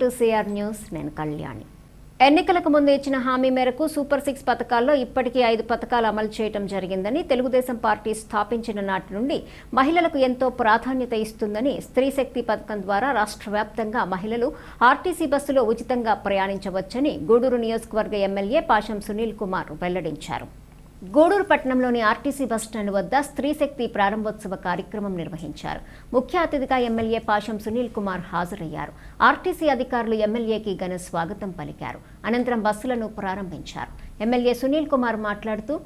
To CR news నేను కళ్యాణి. ఎన్నికలకు ముందు ఇచ్చిన హామీ మేరకు సూపర్ 6 పథకాల్లో ఇప్పటికీ 5 పథకాలు అమలు చేయడం జరిగిందని, తెలుగుదేశం పార్టీ స్థాపించిన నాటి నుండి మహిళలకు ఎంతో ప్రాధాన్యత ఇస్తుందని, స్త్రీ శక్తి పథకం ద్వారా రాష్ట్ర వ్యాప్తంగా మహిళలు ఆర్టీసీ బస్సులో ఉచితంగా ప్రయాణించవచ్చని గూడూరు నియోజకవర్గ ఎమ్మెల్యే పాషం సునీల్ కుమార్ వెల్లడించారు. గూడూరు పట్టణంలోని ఆర్టీసీ బస్టాండ్ వద్ద స్త్రీ శక్తి ప్రారంభోత్సవ కార్యక్రమం నిర్వహించారు. ముఖ్య అతిథిగా ఎమ్మెల్యే పాషం సునీల్ కుమార్ హాజరయ్యారు. ఆర్టీసీ అధికారులు ఎమ్మెల్యేకి ఘన స్వాగతం పలికారు. అనంతరం బస్సులను ప్రారంభించారు. ఎమ్మెల్యే సునీల్ కుమార్ మాట్లాడుతూ,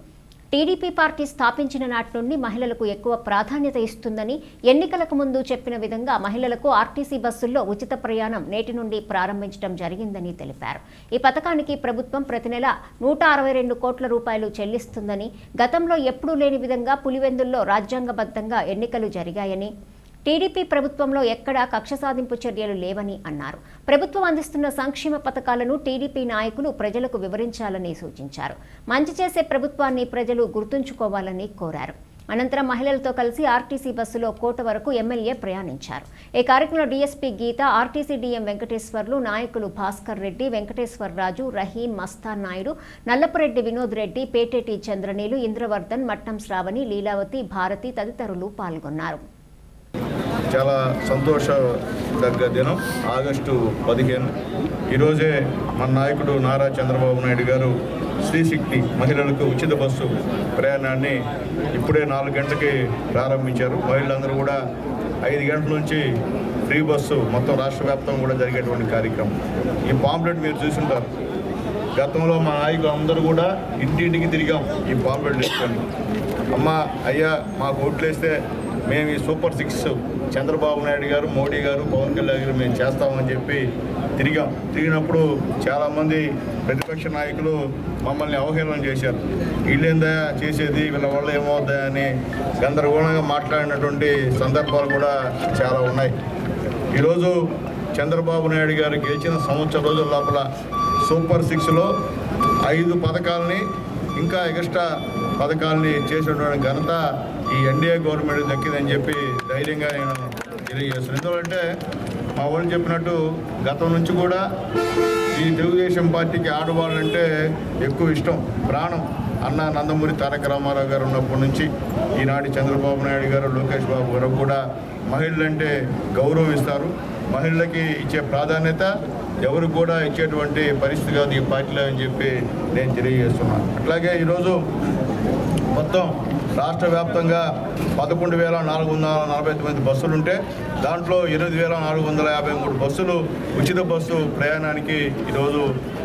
టీడీపీ పార్టీ స్థాపించిన నాటి నుండి మహిళలకు ఎక్కువ ప్రాధాన్యత ఇస్తుందని, ఎన్నికలకు ముందు చెప్పిన విధంగా మహిళలకు ఆర్టీసీ బస్సుల్లో ఉచిత ప్రయాణం నేటి నుండి ప్రారంభించడం జరిగిందని తెలిపారు. ఈ పథకానికి ప్రభుత్వం ప్రతి నెల 162 కోట్ల రూపాయలు చెల్లిస్తుందని, గతంలో ఎప్పుడూ లేని విధంగా పులివెందుల్లో రాజ్యాంగబద్ధంగా ఎన్నికలు జరిగాయని, టీడీపీ ప్రభుత్వంలో ఎక్కడా కక్ష సాధింపు చర్యలు లేవని అన్నారు. ప్రభుత్వం అందిస్తున్న సంక్షేమ పథకాలను టీడీపీ నాయకులు ప్రజలకు వివరించాలని సూచించారు. మంచి చేసే ప్రభుత్వాన్ని ప్రజలు గుర్తుంచుకోవాలని కోరారు. అనంతరం మహిళలతో కలిసి ఆర్టీసీ బస్సులో కోట వరకు ఎమ్మెల్యే ప్రయాణించారు. ఈ కార్యక్రమంలో డీఎస్పీ గీత, ఆర్టీసీ డీఎం వెంకటేశ్వర్లు, నాయకులు భాస్కర్ రెడ్డి, వెంకటేశ్వరరాజు, రహీం, మస్తాన్ నాయుడు, నల్లపురెడ్డి వినోద్ రెడ్డి, పేటేటి చంద్రనీలు, ఇంద్రవర్ధన్, మట్టం శ్రావణి, లీలావతి, భారతి తదితరులు పాల్గొన్నారు. చాలా సంతోషదగ్గ దినం ఆగస్టు 15. ఈరోజే మన నాయకుడు నారా చంద్రబాబు నాయుడు గారు స్త్రీశక్తి మహిళలకు ఉచిత బస్సు ప్రయాణాన్ని ఇప్పుడే 4 గంటలకి ప్రారంభించారు. మహిళలందరూ కూడా 5 గంటల నుంచి ఫ్రీ బస్సు మొత్తం రాష్ట్ర వ్యాప్తంగా కూడా జరిగేటువంటి కార్యక్రమం. ఈ పాంప్లెట్ మీరు చూసుంటారు. గతంలో మా నాయకులు అందరూ కూడా ఇంటింటికి తిరిగాం ఈ పాంప్లెట్ తీసుకొని. అమ్మ అయ్యా మాకు ఓట్లేస్తే మేము ఈ సూపర్ 6 చంద్రబాబు నాయుడు గారు, మోడీ గారు, పవన్ కళ్యాణ్ గారు మేము చేస్తామని చెప్పి తిరిగినప్పుడు చాలామంది ప్రతిపక్ష నాయకులు మమ్మల్ని అవహేళన చేశారు. వీళ్ళేందా చేసేది, వీళ్ళ వల్ల ఏమవుద్దా అని గందరగోళంగా మాట్లాడినటువంటి సందర్భాలు కూడా చాలా ఉన్నాయి. ఈరోజు చంద్రబాబు నాయుడు గారు గెలిచిన సంవత్సరం రోజుల లోపల సూపర్ 6లో 5 పథకాలని ఇంకా ఎక్స్ట్రా పథకాలని చేసినటువంటి ఘనత ఈ ఎన్డీఏ గవర్నమెంట్ దక్కిందని చెప్పి ధైర్యంగా నేను తెలియజేస్తున్నాను. ఎందుకంటే మా వాళ్ళు చెప్పినట్టు గతం నుంచి కూడా ఈ తెలుగుదేశం పార్టీకి ఆడవాళ్ళంటే ఎక్కువ ఇష్టం, ప్రాణం. అన్న నందమూరి తారక రామారావు గారు ఉన్నప్పటి నుంచి ఈనాటి చంద్రబాబు నాయుడు గారు, లోకేష్ బాబు గారు కూడా మహిళలంటే గౌరవం ఇస్తారు. మహిళలకి ఇచ్చే ప్రాధాన్యత ఎవరు కూడా ఇచ్చేటువంటి పరిస్థితి కాదు ఈ పార్టీలో అని చెప్పి నేను తెలియజేస్తున్నాను. అట్లాగే ఈరోజు మొత్తం రాష్ట్ర వ్యాప్తంగా 11,449 బస్సులు ఉంటే దాంట్లో 8,453 బస్సులు ఉచిత బస్సు ప్రయాణానికి ఈరోజు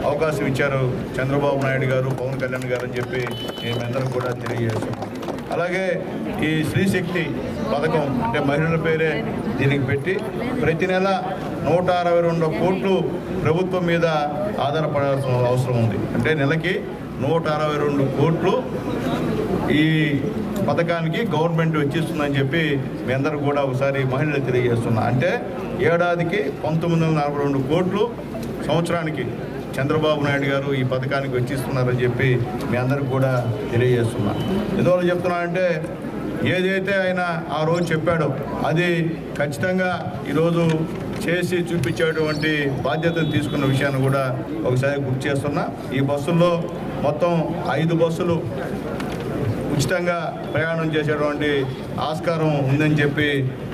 అవకాశం ఇచ్చారు చంద్రబాబు నాయుడు గారు, పవన్ కళ్యాణ్ గారు అని చెప్పి మేమందరం కూడా తెలియజేస్తున్నాం. అలాగే ఈ స్త్రీశక్తి పథకం అంటే మహిళల పేరే దీనికి పెట్టి ప్రతి నెల 162 కోట్లు ప్రభుత్వం మీద ఆధారపడాల్సిన అవసరం ఉంది. అంటే నెలకి 162 కోట్లు ఈ పథకానికి గవర్నమెంట్ వెచ్చిస్తుందని చెప్పి మీ అందరూ కూడా ఒకసారి మహిళలు తెలియజేస్తున్నా. అంటే ఏడాదికి 1942 కోట్లు సంవత్సరానికి చంద్రబాబు నాయుడు గారు ఈ పథకానికి వెచ్చిస్తున్నారని చెప్పి మీ అందరికి కూడా తెలియజేస్తున్నా. ఎందువల్ల చెప్తున్నానంటే ఏదైతే ఆయన ఆ రోజు చెప్పాడో అది ఖచ్చితంగా ఈరోజు చేసి చూపించేటువంటి బాధ్యతను తీసుకున్న విషయాన్ని కూడా ఒకసారి గుర్తు చేస్తున్నా. ఈ బస్సుల్లో మొత్తం 5 బస్సులు ఉచితంగా ప్రయాణం చేసేటువంటి ఆస్కారం ఉందని చెప్పి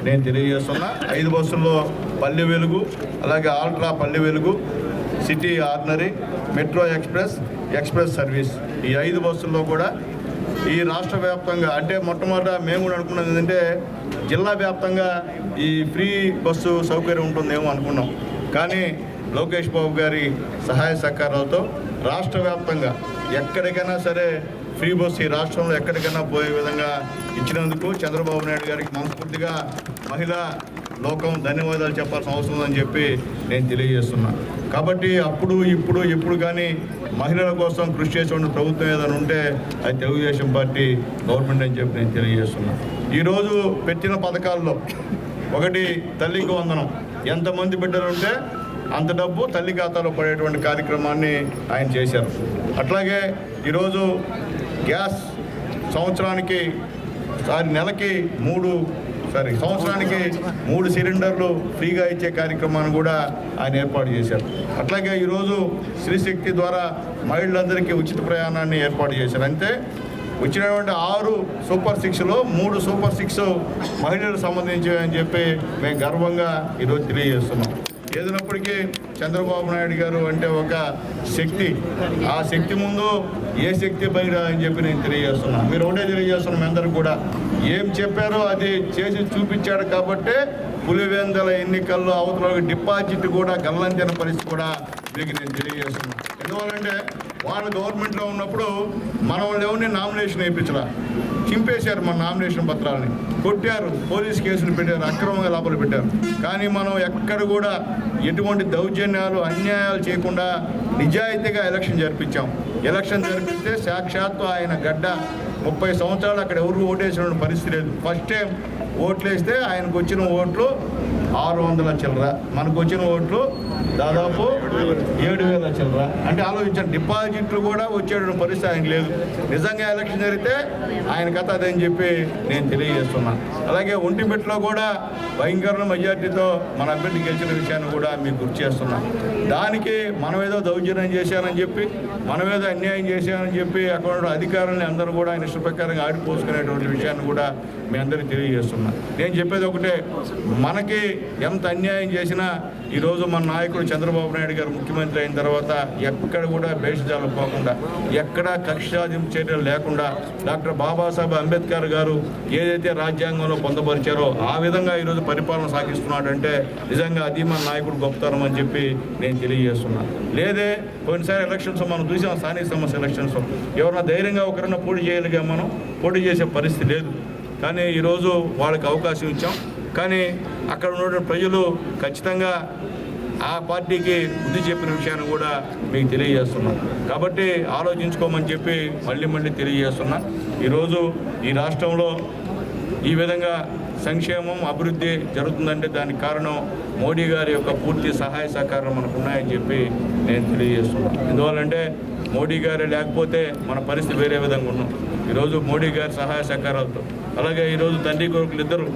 నేను తెలియజేస్తున్నా. 5 బస్సుల్లో పల్లె వెలుగు, అలాగే ultra Palle Velugu, city ordinary, metro express service, ఈ 5 బస్సుల్లో కూడా ఈ రాష్ట్ర వ్యాప్తంగా అంటే మొట్టమొదట మేము కూడా అనుకున్నది ఏంటంటే జిల్లా వ్యాప్తంగా ఈ ఫ్రీ బస్సు సౌకర్యం ఉంటుందేమో అనుకున్నాం. కానీ లోకేష్ బాబు గారి సహాయ సహకారాలతో రాష్ట్ర వ్యాప్తంగా ఎక్కడికైనా సరే ఫ్రీ బస్సు ఈ రాష్ట్రంలో ఎక్కడికైనా పోయే విధంగా ఇచ్చినందుకు చంద్రబాబు నాయుడు గారికి మనస్ఫూర్తిగా మహిళా లోకం ధన్యవాదాలు చెప్పాల్సిన అవసరం ఉందని చెప్పి నేను తెలియజేస్తున్నాను. కాబట్టి అప్పుడు ఇప్పుడు ఎప్పుడు కానీ మహిళల కోసం కృషి చేసే ప్రభుత్వం ఏదైనా ఉంటే అది తెలుగుదేశం పార్టీ గవర్నమెంట్ అని చెప్పి నేను తెలియజేస్తున్నాను. ఈరోజు పెట్టిన పథకాల్లో ఒకటి తల్లికి వందనం. ఎంతమంది బిడ్డలు ఉంటే అంత డబ్బు తల్లి ఖాతాలో పడేటువంటి కార్యక్రమాన్ని ఆయన చేశారు. అట్లాగే ఈరోజు గ్యాస్ సంవత్సరానికి నెలకి 3 సంవత్సరానికి 3 సిలిండర్లు ఫ్రీగా ఇచ్చే కార్యక్రమాన్ని కూడా ఆయన ఏర్పాటు చేశారు. అట్లాగే ఈరోజు శ్రీశక్తి ద్వారా మహిళలందరికీ ఉచిత ప్రయాణాన్ని ఏర్పాటు చేశారు. అంటే వచ్చినటువంటి 6 సూపర్ 6లో 3 సూపర్ 6 మహిళలకు సంబంధించి అని చెప్పి మేము గర్వంగా ఈరోజు తెలియజేస్తున్నాం. ఏదైనప్పటికీ చంద్రబాబు నాయుడు గారు అంటే ఒక శక్తి, ఆ శక్తి ముందు ఏ శక్తి పైన అని చెప్పి నేను తెలియజేస్తున్నాను. మీరు ఒకటే తెలియజేస్తున్నాం, మీ అందరూ కూడా ఏం చెప్పారో అది చేసి చూపించాడు కాబట్టి పులివెందుల ఎన్నికల్లో అవతల డిపాజిట్ కూడా గల్లంతిన పరిస్థితి కూడా మీకు నేను తెలియజేస్తున్నాను. ఎందువల్లంటే వాళ్ళు గవర్నమెంట్లో ఉన్నప్పుడు మనం ఎవరిని నామినేషన్ వేయించరా, చింపేశారు మన నామినేషన్ పత్రాలని, కొట్టారు, పోలీస్ కేసులు పెట్టారు, అక్రమంగా లోపల పెట్టారు. కానీ మనం ఎక్కడ కూడా ఎటువంటి దౌర్జన్యాలు అన్యాయాలు చేయకుండా నిజాయితీగా ఎలక్షన్ జరిపించాం. ఎలక్షన్ జరిపిస్తే సాక్షాత్తు ఆయన గడ్డ 30 సంవత్సరాలు అక్కడ ఎవరు ఓటేసిన పరిస్థితి లేదు. ఫస్ట్ టైం ఓట్లేస్తే ఆయనకు వచ్చిన ఓట్లు 600 చిల్లర, మనకు వచ్చిన ఓట్లు దాదాపు 7,000 చిల్లర. అంటే ఆలోచించండి, డిపాజిట్లు కూడా వచ్చేటువంటి పరిస్థితి ఆయనకు లేదు. నిజంగా ఎలక్షన్ జరిగితే ఆయన కథ అదని చెప్పి నేను తెలియజేస్తున్నాను. అలాగే ఒంటిమిట్టలో కూడా భయంకర మెజార్టీతో మన అభ్యర్థి గెలిచిన విషయాన్ని కూడా మీకు గుర్తు చేస్తున్నాం. దానికి మనమేదో దౌర్జన్యం చేశానని చెప్పి, మనమేదో అన్యాయం చేశానని చెప్పి అక్కడ అధికారులని అందరూ కూడా ఆయన ఇష్ట ప్రకారంగా ఆడిపోసుకునేటువంటి విషయాన్ని కూడా మీ అందరికీ తెలియజేస్తున్నాను. నేను చెప్పేది ఒకటే, మనకి ఎంత అన్యాయం చేసినా ఈరోజు మన నాయకుడు చంద్రబాబు నాయుడు గారు ముఖ్యమంత్రి అయిన తర్వాత ఎక్కడ కూడా భేషజాలు పోకుండా, ఎక్కడ కక్షాదింపు చర్యలు లేకుండా డాక్టర్ బాబాసాహెబ్ అంబేద్కర్ గారు ఏదైతే రాజ్యాంగంలో పొందపరిచారో ఆ విధంగా ఈరోజు పరిపాలన సాగిస్తున్నాడంటే నిజంగా అది మన నాయకుడు గొప్పతనం అని చెప్పి నేను తెలియజేస్తున్నాను. లేదే కొన్నిసారి ఎలక్షన్స్ మనం చూసాం, స్థానిక సమస్య ఎలక్షన్స్ ఎవరన్నా ధైర్యంగా ఒకరన్నా పోటీ చేయగలిగా, మనం పోటీ చేసే పరిస్థితి లేదు. కానీ ఈరోజు వాళ్ళకి అవకాశం ఇచ్చాం. కానీ అక్కడ ఉన్న ప్రజలు ఖచ్చితంగా ఆ పార్టీకి బుద్ధి చెప్పిన విషయాన్ని కూడా మీకు తెలియజేస్తున్నాం. కాబట్టి ఆలోచించుకోమని చెప్పి మళ్ళీ తెలియజేస్తున్నా. ఈరోజు ఈ రాష్ట్రంలో ఈ విధంగా సంక్షేమం అభివృద్ధి జరుగుతుందంటే దానికి కారణం మోడీ గారి యొక్క పూర్తి సహాయ సహకారం మనకు ఉన్నాయని చెప్పి నేను తెలియజేస్తున్నాను. ఎందువల్లంటే మోడీ గారే లేకపోతే మన పరిస్థితి వేరే విధంగా ఉన్నాం. ఈరోజు మోడీ గారి సహాయ సహకారాలతో, అలాగే ఈరోజు తండ్రి కొడుకులు ఇద్దరు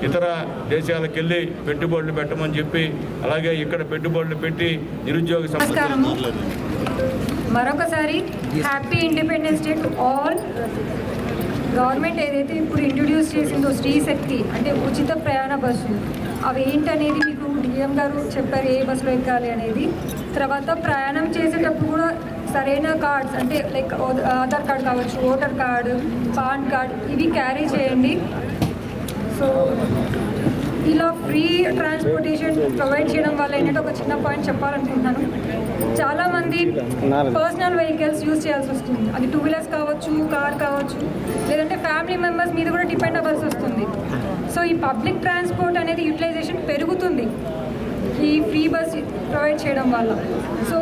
ఇతర దేశాలకు వెళ్ళి పెట్టుబడులు పెట్టమని చెప్పి, అలాగే ఇక్కడ పెట్టుబడులు పెట్టి నిరుద్యోగ సమస్య. మరొకసారి happy independence day to all. Government ఏదైతే ఇప్పుడు ఇంట్రొడ్యూస్ చేసిందో శ్రీశక్తి అంటే ఉచిత ప్రయాణ బస్సులు, అవి ఏంటనేది మీకు డిఎం గారు చెప్పారు, ఏ బస్సులో ఎక్కాలి అనేది. తర్వాత ప్రయాణం చేసేటప్పుడు కూడా సరైన కార్డ్స్ అంటే లైక్ ఆధార్ కార్డ్ కావచ్చు, ఓటర్ కార్డు, పాన్ కార్డ్ ఇవి క్యారీ చేయండి. సో ఇలా ఫ్రీ ట్రాన్స్పోర్టేషన్ ప్రొవైడ్ చేయడం వల్ల ఏంటంటే ఒక చిన్న పాయింట్ చెప్పాలనుకుంటున్నాను. చాలామంది పర్సనల్ వెహికల్స్ యూజ్ చేయాల్సి వస్తుంది. అది 2 వీలర్స్ కావచ్చు, కార్ కావచ్చు, లేదంటే ఫ్యామిలీ మెంబర్స్ మీద కూడా డిపెండ్ అవ్వాల్సి వస్తుంది. సో ఈ పబ్లిక్ ట్రాన్స్పోర్ట్ అనేది యూటిలైజేషన్ పెరుగుతుంది ఈ ఫ్రీ బస్ ప్రొవైడ్ చేయడం వల్ల. సో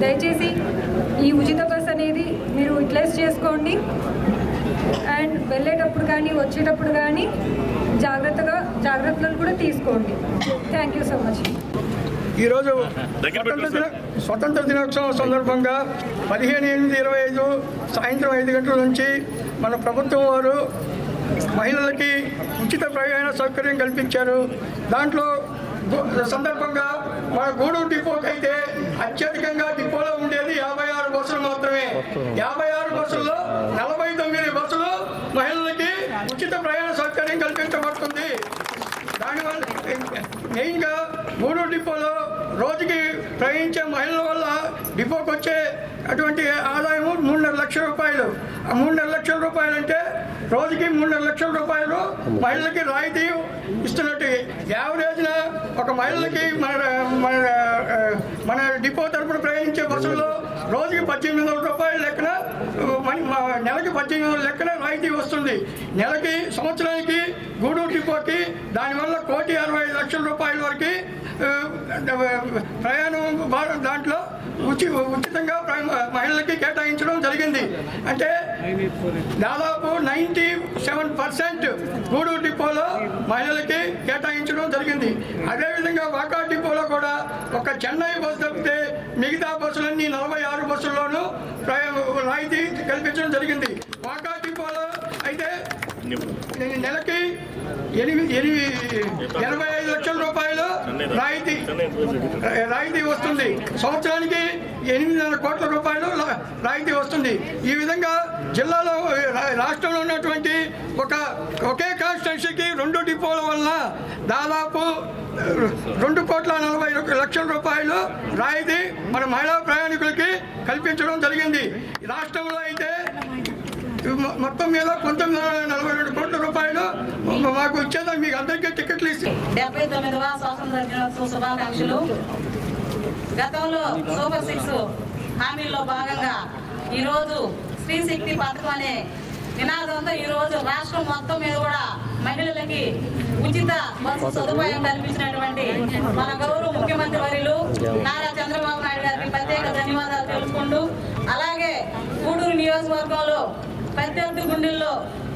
దయచేసి ఈ ఉచిత బస్ అనేది మీరు యూటిలైజ్ చేసుకోండి. అండ్ వెళ్ళేటప్పుడు కానీ వచ్చేటప్పుడు కానీ జాగ్రత్తలు కూడా తీసుకోండి. Thank you so much. ఈరోజు స్వతంత్ర దినోత్సవం సందర్భంగా 15/8/25 సాయంత్రం 5 గంటల నుంచి మన ప్రభుత్వం వారు మహిళలకి ఉచిత ప్రయాణ సౌకర్యం కల్పించారు. దాంట్లో సందర్భంగా మన గూడూరు డిపోకి అయితే అత్యధికంగా డిపోలో ఉండేది 56 బస్సులు మాత్రమే. 56 బస్సుల్లో 49 బస్సులు మహిళలకి ఉచిత ప్రయాణ సౌకర్యం కల్పించబడుతుంది. దానివల్ల మెయిన్గా గూడూరు డిపోలో రోజుకి ప్రయాణించే మహిళల వల్ల డిపోకి వచ్చే అటువంటి ఆదాయం 3.5 లక్షల రూపాయలు. ఆ 3.5 లక్షల రూపాయలు అంటే రోజుకి 3.5 లక్షల రూపాయలు మహిళలకి రాయితీ ఇస్తున్నట్టు. యావరేజ్న ఒక మహిళలకి మన డిపో తరపున ప్రయాణించే బస్సుల్లో రోజుకి 1800 రూపాయల లెక్కన, నెలకి 1800 లెక్కన రాయితీ వస్తుంది. నెలకి సంవత్సరానికి గూడూరు డిపోకి దానివల్ల 1,65,00,000 రూపాయల వరకు ప్రయాణం దాంట్లో ఉచితంగా మహిళలకి కేటాయించడం జరిగింది. అంటే దాదాపు 97% గూడూరు డిపోలో మహిళలకి కేటాయించడం జరిగింది. అదేవిధంగా వాకా డిపోలో కూడా ఒక చెన్నై బస్సు తప్పితే మిగతా బస్సులన్నీ 46 బస్సుల్లోనూ రాయితీ కల్పించడం జరిగింది. వాకా డిపోలో అయితే నెలకి 85 లక్షల రూపాయలు రాయితీ వస్తుంది. సంవత్సరానికి 8,500 కోట్ల రూపాయలు రాయితీ వస్తుంది. ఈ విధంగా జిల్లాలో రాష్ట్రంలో ఉన్నటువంటి ఒకే కాన్స్టిట్యున్సీకి 2 డిపోల వలన దాదాపు 2,40 లక్షల రూపాయలు రాయితీ మన మహిళా ప్రయాణికులకి కల్పించడం జరిగింది. రాష్ట్రంలో అయితే మొత్తం మీద 1,942 కోట్ల రూపాయలు మాకు ఇచ్చేదాన్ని మీకు అందరికీ టికెట్లు ఇచ్చి 79వ స్వాతంత్ర దినోత్సవ శుభాకాంక్షలు. గతంలో సూపర్ 6 హామీల్లో భాగంగా ఈరోజు స్త్రీ శక్తి పథకం అనే నినాదంతో ఈరోజు రాష్ట్రం మొత్తం మీద కూడా మహిళలకి ఉచిత బస్సు సదుపాయం కల్పించినటువంటి మన గౌరవ ముఖ్యమంత్రి వర్యులు నారా చంద్రబాబు నాయుడు గారికి ప్రత్యేక ధన్యవాదాలు తెలుపుకుంటూ, అలాగే గూడూరు నియోజకవర్గంలో ప్రత్యర్థి గుండెల్లో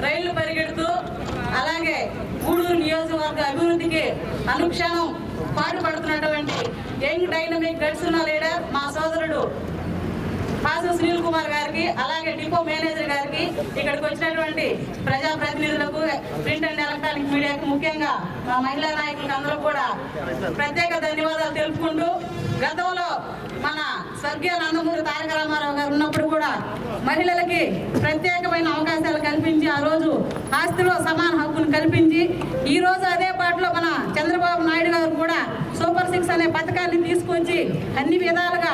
రైళ్లు పరిగెడుతూ అలాగే గూడూరు నియోజకవర్గ అభివృద్ధికి అనుక్షణం పాటుపడుతున్నటువంటి యంగ్ డైనమిక్ గట్స్ ఉన్న లీడర్ మా సోదరుడు పాసు సునీల్ కుమార్ గారికి, అలాగే డిపో మేనేజర్ గారికి, ఇక్కడికి వచ్చినటువంటి ప్రజాప్రతినిధులకు, ప్రింట్ అండ్ ఎలక్ట్రానిక్ మీడియాకు, ముఖ్యంగా మా మహిళా నాయకులకు అందరూ కూడా ప్రత్యేక ధన్యవాదాలు తెలుపుకుంటూ, గతంలో మన స్వర్గీయ నందమూరి తారక రామారావు గారు ఉన్నప్పుడు కూడా మహిళలకి ప్రత్యేకమైన అవకాశాలు కల్పించి ఆ రోజు ఆస్తిలో సమాన హక్కును కల్పించి, ఈ రోజు అదే పాటలో మన చంద్రబాబు నాయుడు గారు కూడా సూపర్ 6 అనే పథకాన్ని తీసుకొచ్చి అన్ని విధాలుగా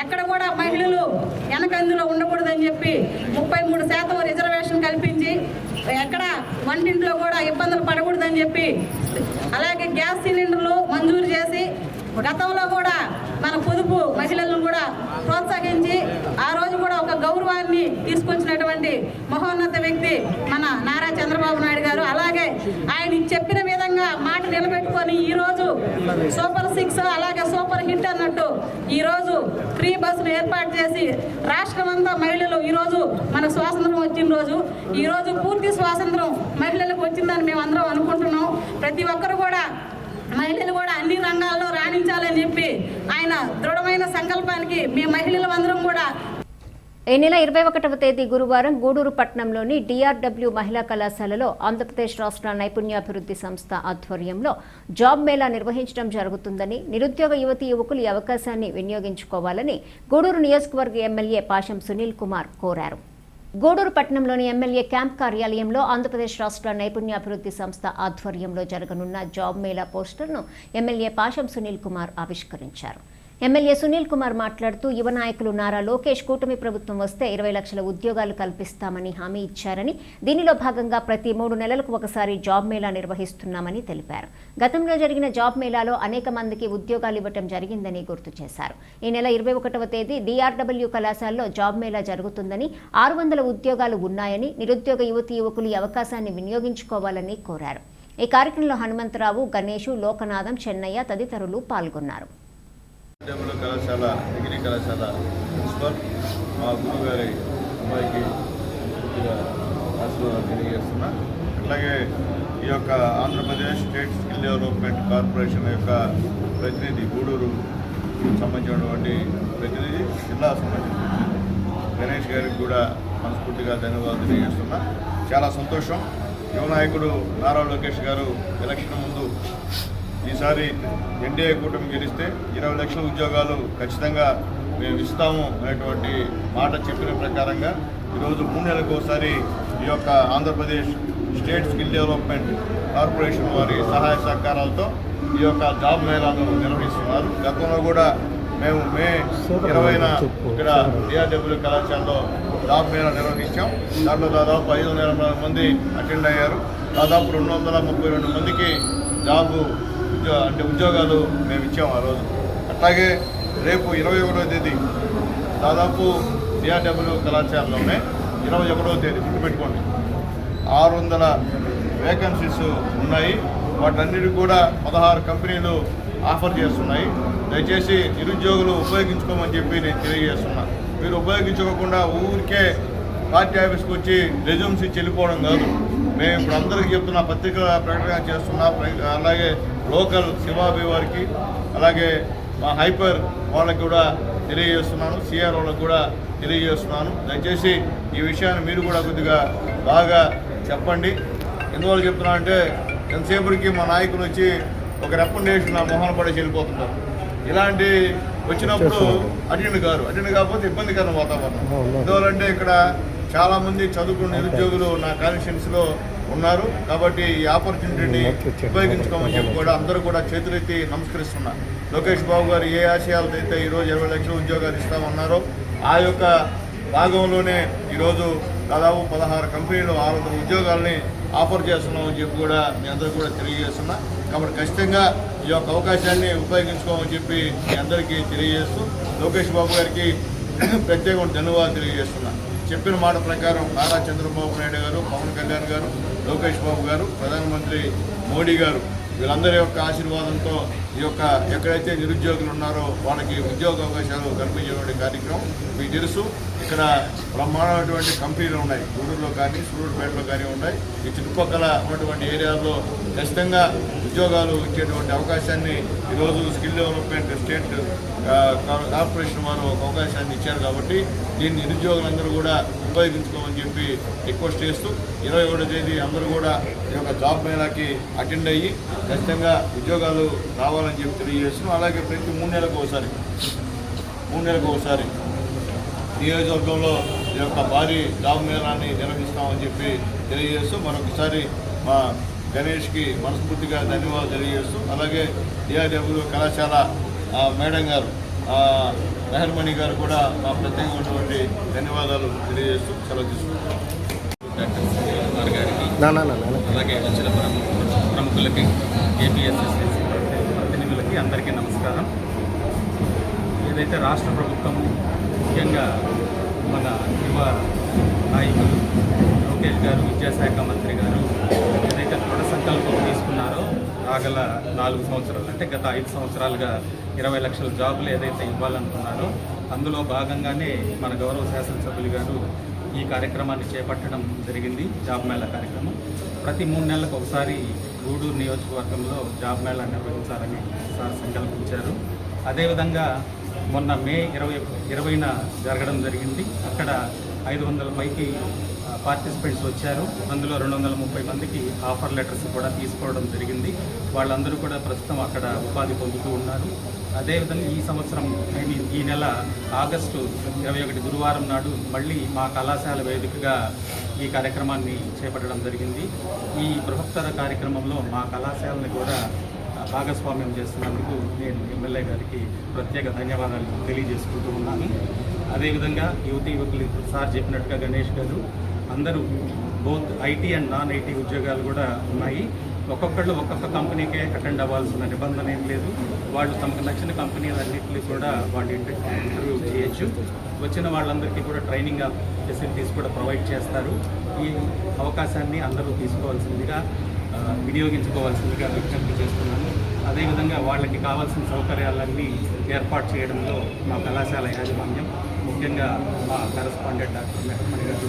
ఎక్కడ కూడా మహిళలు వెనకందులో ఉండకూడదని చెప్పి 33% రిజర్వేషన్ కల్పించి ఎక్కడ వంటింట్లో కూడా ఇబ్బందులు పడకూడదని చెప్పి, అలాగే గ్యాస్ సిలిండర్లు మంజూరు చేసి గతంలో కూడా మన పొదుపు మహిళలను కూడా ప్రోత్సహించి ఆ రోజు కూడా ఒక గౌరవాన్ని తీసుకొచ్చినటువంటి మహోన్నత వ్యక్తి మన నారా చంద్రబాబు నాయుడు గారు. అలాగే ఆయన చెప్పిన విధంగా మాట నిలబెట్టుకొని ఈరోజు సూపర్ 6 అలాగే సూపర్ హిట్ అన్నట్టు ఈరోజు ఫ్రీ బస్సులు ఏర్పాటు చేసి రాష్ట్రమంతా మహిళలు ఈరోజు మన స్వాతంత్రం వచ్చిన రోజు, ఈరోజు పూర్తి స్వాతంత్రం మహిళలకు వచ్చిందని మేము అందరం అనుకుంటున్నాం. ప్రతి ఒక్కరు కూడా మహిళలు కూడా అన్ని రంగాల్లో రాణించాలని చెప్పి ఆయన దృఢమైన సంకల్పానికి మేము మహిళలందరం కూడా. ఈ నెల 21వ తేదీ గురువారం గూడూరు పట్టణంలోని DRW మహిళా కళాశాలలో ఆంధ్రప్రదేశ్ రాష్ట్ర నైపుణ్యాభివృద్ధి సంస్థ ఆధ్వర్యంలో జాబ్ మేళా నిర్వహించడం జరుగుతుందని, నిరుద్యోగ యువతీ యువకులు ఈ అవకాశాన్ని వినియోగించుకోవాలని గూడూరు నియోజకవర్గ ఎమ్మెల్యే పాశం సునీల్ కుమార్ కోరారు. గూడూరు పట్టణంలోని ఎమ్మెల్యే క్యాంప్ కార్యాలయంలో ఆంధ్రప్రదేశ్ రాష్ట్ర నైపుణ్యాభివృద్ధి సంస్థ ఆధ్వర్యంలో జరగనున్న జాబ్ మేళా పోస్టర్ను ఎమ్మెల్యే పాశం సునీల్ కుమార్ ఆవిష్కరించారు. ఎమ్మెల్యే సునీల్ కుమార్ మాట్లాడుతూ, యువ నాయకులు నారా లోకేష్ కూటమి ప్రభుత్వం వస్తే 20 లక్షల ఉద్యోగాలు కల్పిస్తామని హామీ ఇచ్చారని, దీనిలో భాగంగా ప్రతి 3 నెలలకు ఒకసారి జాబ్ మేళా నిర్వహిస్తున్నామని తెలిపారు. గతంలో జరిగిన జాబ్ మేళాలో అనేక మందికి ఉద్యోగాలు ఇవ్వటం జరిగిందని గుర్తు చేశారు. ఈ నెల 21వ తేదీ DRW కళాశాలలో జాబ్ మేళా జరుగుతుందని, 600 ఉద్యోగాలు ఉన్నాయని, నిరుద్యోగ యువతీ యువకులు ఈ అవకాశాన్ని వినియోగించుకోవాలని కోరారు. ఈ కార్యక్రమంలో హనుమంతరావు, గణేషు, లోకనాథం, చెన్నయ్య తదితరులు పాల్గొన్నారు. కళాశాల డిగ్రీ కళాశాల ప్రిన్సిపల్ మా గురువు గారి అమ్మాయికి పూర్తిగా ఆశీర్వాదాలు తెలియజేస్తున్నా. అట్లాగే ఈ యొక్క Andhra Pradesh state skill development corporation యొక్క ప్రతినిధి, గూడూరు సంబంధించినటువంటి ప్రతినిధి, జిల్లా సంబంధించిన గణేష్ గారికి కూడా మనస్ఫూర్తిగా ధన్యవాదాలు తెలియజేస్తున్నా. చాలా సంతోషం. యువ నాయకుడు నారా లోకేష్ గారు ఎలక్షన్ ముందు ఈసారి ఎన్డీఏ కూటమి గెలిస్తే 20 లక్షల ఉద్యోగాలు ఖచ్చితంగా మేము ఇస్తాము అనేటువంటి మాట చెప్పిన ప్రకారంగా ఈరోజు 3 నెలలకు ఒకసారి ఈ యొక్క Andhra Pradesh state skill development corporation వారి సహాయ సహకారాలతో ఈ యొక్క జాబ్ మేళాను నిర్వహిస్తున్నారు. గతంలో కూడా మేము మే 20న ఇక్కడ DRW కళాశాలలో జాబ్ మేళా నిర్వహించాం. దాంట్లో దాదాపు 500 మంది అటెండ్ అయ్యారు. దాదాపు 232 మందికి ఉద్యోగాలు మేము ఇచ్చాము ఆ రోజు. అట్లాగే రేపు 21వ తేదీ దాదాపు DRW కళాశాలలోనే 21వ తేదీ గుర్తుపెట్టుకోండి 600 వేకెన్సీస్ ఉన్నాయి. వాటన్నిటి కూడా 16 కంపెనీలు ఆఫర్ చేస్తున్నాయి. దయచేసి నిరుద్యోగులు ఉపయోగించుకోమని చెప్పి నేను తెలియజేస్తున్నాను. మీరు ఉపయోగించుకోకుండా ఊరికే పార్టీ ఆఫీస్కి వచ్చి రెజ్యూమ్స్ ఇచ్చి వెళ్ళిపోవడం కాదు. మేము ఇప్పుడు అందరికీ చెప్తున్నా, పత్రికల ప్రకటన చేస్తున్నా. అలాగే లోకల్ శివాబి వారికి, అలాగే మా హైపర్ వాళ్ళకి కూడా తెలియజేస్తున్నాను, సిఆర్ వాళ్ళకి కూడా తెలియజేస్తున్నాను. దయచేసి ఈ విషయాన్ని మీరు కూడా కొద్దిగా బాగా చెప్పండి. ఎందువల్ల చెప్తున్నా అంటే ఎంతసేపటికి మా నాయకులు వచ్చి ఒక రికమెండేషన్ నా మొహన పడేసి వెళ్ళిపోతున్నారు. ఇలాంటి వచ్చినప్పుడు అటెండ్ కాకపోతే ఇబ్బందికరమైన వాతావరణం. ఎందువల్లంటే ఇక్కడ చాలామంది చదువుకున్న నిరుద్యోగులు నా కాన్స్టిట్యున్సీలో ఉన్నారు. కాబట్టి ఈ ఆపర్చునిటీని ఉపయోగించుకోమని చెప్పి కూడా అందరూ కూడా చేతులెత్తి నమస్కరిస్తున్నారు. లోకేష్ బాబు గారు ఏ ఆశయాలతో అయితే ఈరోజు 20 లక్షల ఉద్యోగాలు ఇస్తామన్నారో ఆ యొక్క భాగంలోనే ఈరోజు దాదాపు 16 కంపెనీలు 600 ఉద్యోగాలని ఆఫర్ చేస్తున్నామని చెప్పి కూడా మీ అందరూ కూడా తెలియజేస్తున్నా. కాబట్టి ఖచ్చితంగా ఈ యొక్క అవకాశాన్ని ఉపయోగించుకోమని చెప్పి మీ అందరికీ తెలియజేస్తూ లోకేష్ బాబు గారికి ప్రత్యేకమైన ధన్యవాదాలు తెలియజేస్తున్నా. చెప్పిన మాట ప్రకారం నారా చంద్రబాబు నాయుడు గారు, పవన్ కళ్యాణ్ గారు, లోకేష్ బాబు గారు, ప్రధానమంత్రి మోడీ గారు వీళ్ళందరి యొక్క ఆశీర్వాదంతో ఈ యొక్క ఎక్కడైతే నిరుద్యోగులు ఉన్నారో వాళ్ళకి ఉద్యోగ అవకాశాలు కల్పించేటువంటి కార్యక్రమం మీకు తెలుసు. ఇక్కడ బ్రహ్మాండమైనటువంటి కంపెనీలు ఉన్నాయి, గూడూరులో కానీ సూళ్ళూరుపేటలో కానీ ఉన్నాయి. ఈ చుట్టుపక్కల ఉన్నటువంటి ఏరియాల్లో ఖచ్చితంగా ఉద్యోగాలు ఇచ్చేటువంటి అవకాశాన్ని ఈరోజు స్కిల్ డెవలప్మెంట్ స్టేట్ కార్పొరేషన్ వారు ఒక అవకాశాన్ని ఇచ్చారు. కాబట్టి దీన్ని నిరుద్యోగులందరూ కూడా ఉపయోగించుకోమని చెప్పి రిక్వెస్ట్ చేస్తూ 21వ తేదీ అందరూ కూడా ఈ యొక్క జాబ్ మేళాకి అటెండ్ అయ్యి ఖచ్చితంగా ఉద్యోగాలు రావాలని చెప్పి తెలియజేస్తున్నాం. అలాగే ప్రతి 3 నెలలకు ఒకసారి నియోజకవర్గంలో ఈ యొక్క భారీ జాబ్ మేళాన్ని నిర్వహిస్తామని చెప్పి తెలియజేస్తూ మరొకసారి మా గణేష్కి మనస్ఫూర్తిగా ధన్యవాదాలు తెలియజేస్తూ అలాగే డిఆర్డబ్ల్యూ కళాశాల మేడం గారు మెహర్మణి గారు కూడా మా ప్రత్యేకమైనటువంటి ధన్యవాదాలు తెలియజేస్తూ సెలవు తీసుకుంటున్నాం. అలాగే వచ్చిన ప్రముఖులకి, ఏపీఎస్ఎస్ఎస్సి ప్రతినిధులకి అందరికీ నమస్కారం. ఏదైతే రాష్ట్ర ప్రభుత్వం ముఖ్యంగా మన యువ నాయకులు లోకేష్ గారు, విద్యాశాఖ మంత్రి గారు ఏదైతే దృఢ సంకల్పం తీసుకున్నారో రాగల 4 సంవత్సరాలు అంటే గత 5 సంవత్సరాలుగా 20 లక్షల జాబులు ఏదైతే ఇవ్వాలనుకున్నారో అందులో భాగంగానే మన గౌరవ శాసనసభ్యులు గారు ఈ కార్యక్రమాన్ని చేపట్టడం జరిగింది. జాబ్ మేళా కార్యక్రమం ప్రతి 3 నెలలకు ఒకసారి గూడూరు నియోజకవర్గంలో జాబ్ మేళా నిర్వహించాలని సార్ సంకల్పించారు. అదేవిధంగా మొన్న మే 20న జరగడం జరిగింది. అక్కడ 500 పైకి పార్టిసిపెంట్స్ వచ్చారు. అందులో 230 మందికి ఆఫర్ లెటర్స్ కూడా తీసుకోవడం జరిగింది. వాళ్ళందరూ కూడా ప్రస్తుతం అక్కడ ఉపాధి పొందుతూ ఉన్నారు. అదేవిధంగా ఈ సంవత్సరం ఈ నెల ఆగస్టు 21 గురువారం నాడు మళ్ళీ మా కళాశాల వేదికగా ఈ కార్యక్రమాన్ని చేపట్టడం జరిగింది. ఈ బృహత్తర కార్యక్రమంలో మా కళాశాలని కూడా భాగస్వామ్యం చేస్తున్నందుకు నేను ఎమ్మెల్యే గారికి ప్రత్యేక ధన్యవాదాలు తెలియజేసుకుంటూ ఉన్నాను. అదేవిధంగా యువకులు సార్ చెప్పినట్టుగా గణేష్ గారు అందరూ both IT and non IT ఉద్యోగాలు కూడా ఉన్నాయి. ఒక్కొక్కళ్ళు ఒక్కొక్క కంపెనీకే అటెండ్ అవ్వాల్సిన నిబంధన ఏం లేదు. వాళ్ళు తమకు నచ్చిన కంపెనీలన్నింటినీ కూడా వాళ్ళు ఇంటర్వ్యూ చేయొచ్చు. వచ్చిన వాళ్ళందరికీ కూడా ట్రైనింగ్ ఫెసిలిటీస్ కూడా ప్రొవైడ్ చేస్తారు. ఈ అవకాశాన్ని అందరూ తీసుకోవాల్సిందిగా వినియోగించుకోవాల్సిందిగా విజ్ఞప్తి చేస్తున్నాను. అదేవిధంగా వాళ్ళకి కావాల్సిన సౌకర్యాలన్నీ ఏర్పాటు చేయడంలో మా కళాశాల యాజమాన్యం ముఖ్యంగా మా కరెస్పాండెంట్ డాక్టర్ మెహర్మణి గారు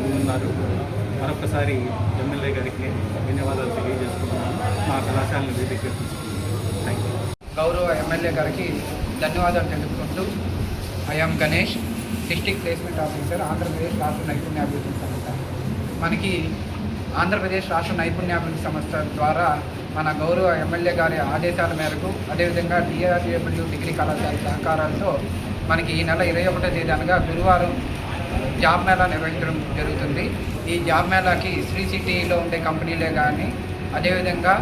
ముందున్నారు. మరొకసారి ఎమ్మెల్యే గారికి నేను ధన్యవాదాలు తెలియజేసుకుంటున్నాను. మా కళాశాలను వేదిక తీసుకుంటున్నాను. Thank you. గౌరవ ఎమ్మెల్యే గారికి ధన్యవాదాలు తెలుపుకుంటూ I'm Ganesh, district placement officer, Andhra Pradesh రాష్ట్ర నైపుణ్యాభివృద్ధి సంస్థ. మనకి ఆంధ్రప్రదేశ్ రాష్ట్ర నైపుణ్యాభివృద్ధి సంస్థ ద్వారా మన గౌరవ ఎమ్మెల్యే గారి ఆదేశాల మేరకు అదేవిధంగా డిఆర్డబ్ల్యూ డిగ్రీ కళాశాల సహకారాలతో మనకి ఈ నెల 21వ తేదీ అనగా గురువారం జాబ్ మేళా నిర్వహించడం జరుగుతుంది. ఈ జాబ్ మేళాకి శ్రీ సిటీలో ఉండే కంపెనీలే కానీ అదేవిధంగా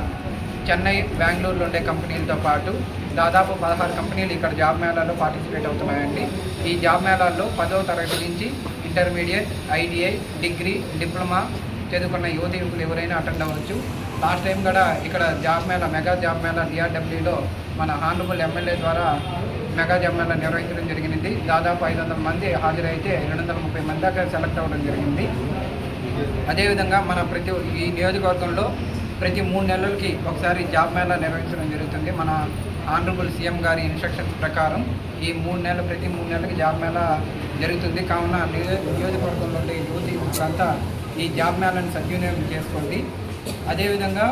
చెన్నై, బెంగళూరులో ఉండే కంపెనీలతో పాటు దాదాపు 16 కంపెనీలు ఇక్కడ జాబ్ మేళాలో పార్టిసిపేట్ అవుతున్నాయండి. ఈ జాబ్ మేళాల్లో 10వ తరగతి నుంచి ఇంటర్మీడియట్, ఐటీఐ, డిగ్రీ, డిప్లొమా చదువుకున్న యువకులు ఎవరైనా అటెండ్ అవ్వచ్చు. లాస్ట్ టైం కూడా ఇక్కడ job mela, mega job mela డిఆర్డబ్ల్యూలో మన హానరబుల్ ఎమ్మెల్యే ద్వారా మెగా జాబ్ మేళా నిర్వహించడం జరిగింది. దాదాపు 500 మంది హాజరైతే 230 మంది దాకా సెలెక్ట్ అవ్వడం జరిగింది. అదేవిధంగా మన ఈ నియోజకవర్గంలో ప్రతి 3 నెలలకి ఒకసారి జాబ్ మేళా నిర్వహించడం జరుగుతుంది. మన ఆనరబుల్ సీఎం గారి ఇన్స్ట్రక్షన్స్ ప్రకారం ఈ ప్రతి 3 నెలలకి జాబ్ మేళా జరుగుతుంది. కావున నియోజకవర్గంలో ఉండే యువకులంతా ఈ జాబ్ మేళాని సద్వినియోగం చేసుకోండి. అదేవిధంగా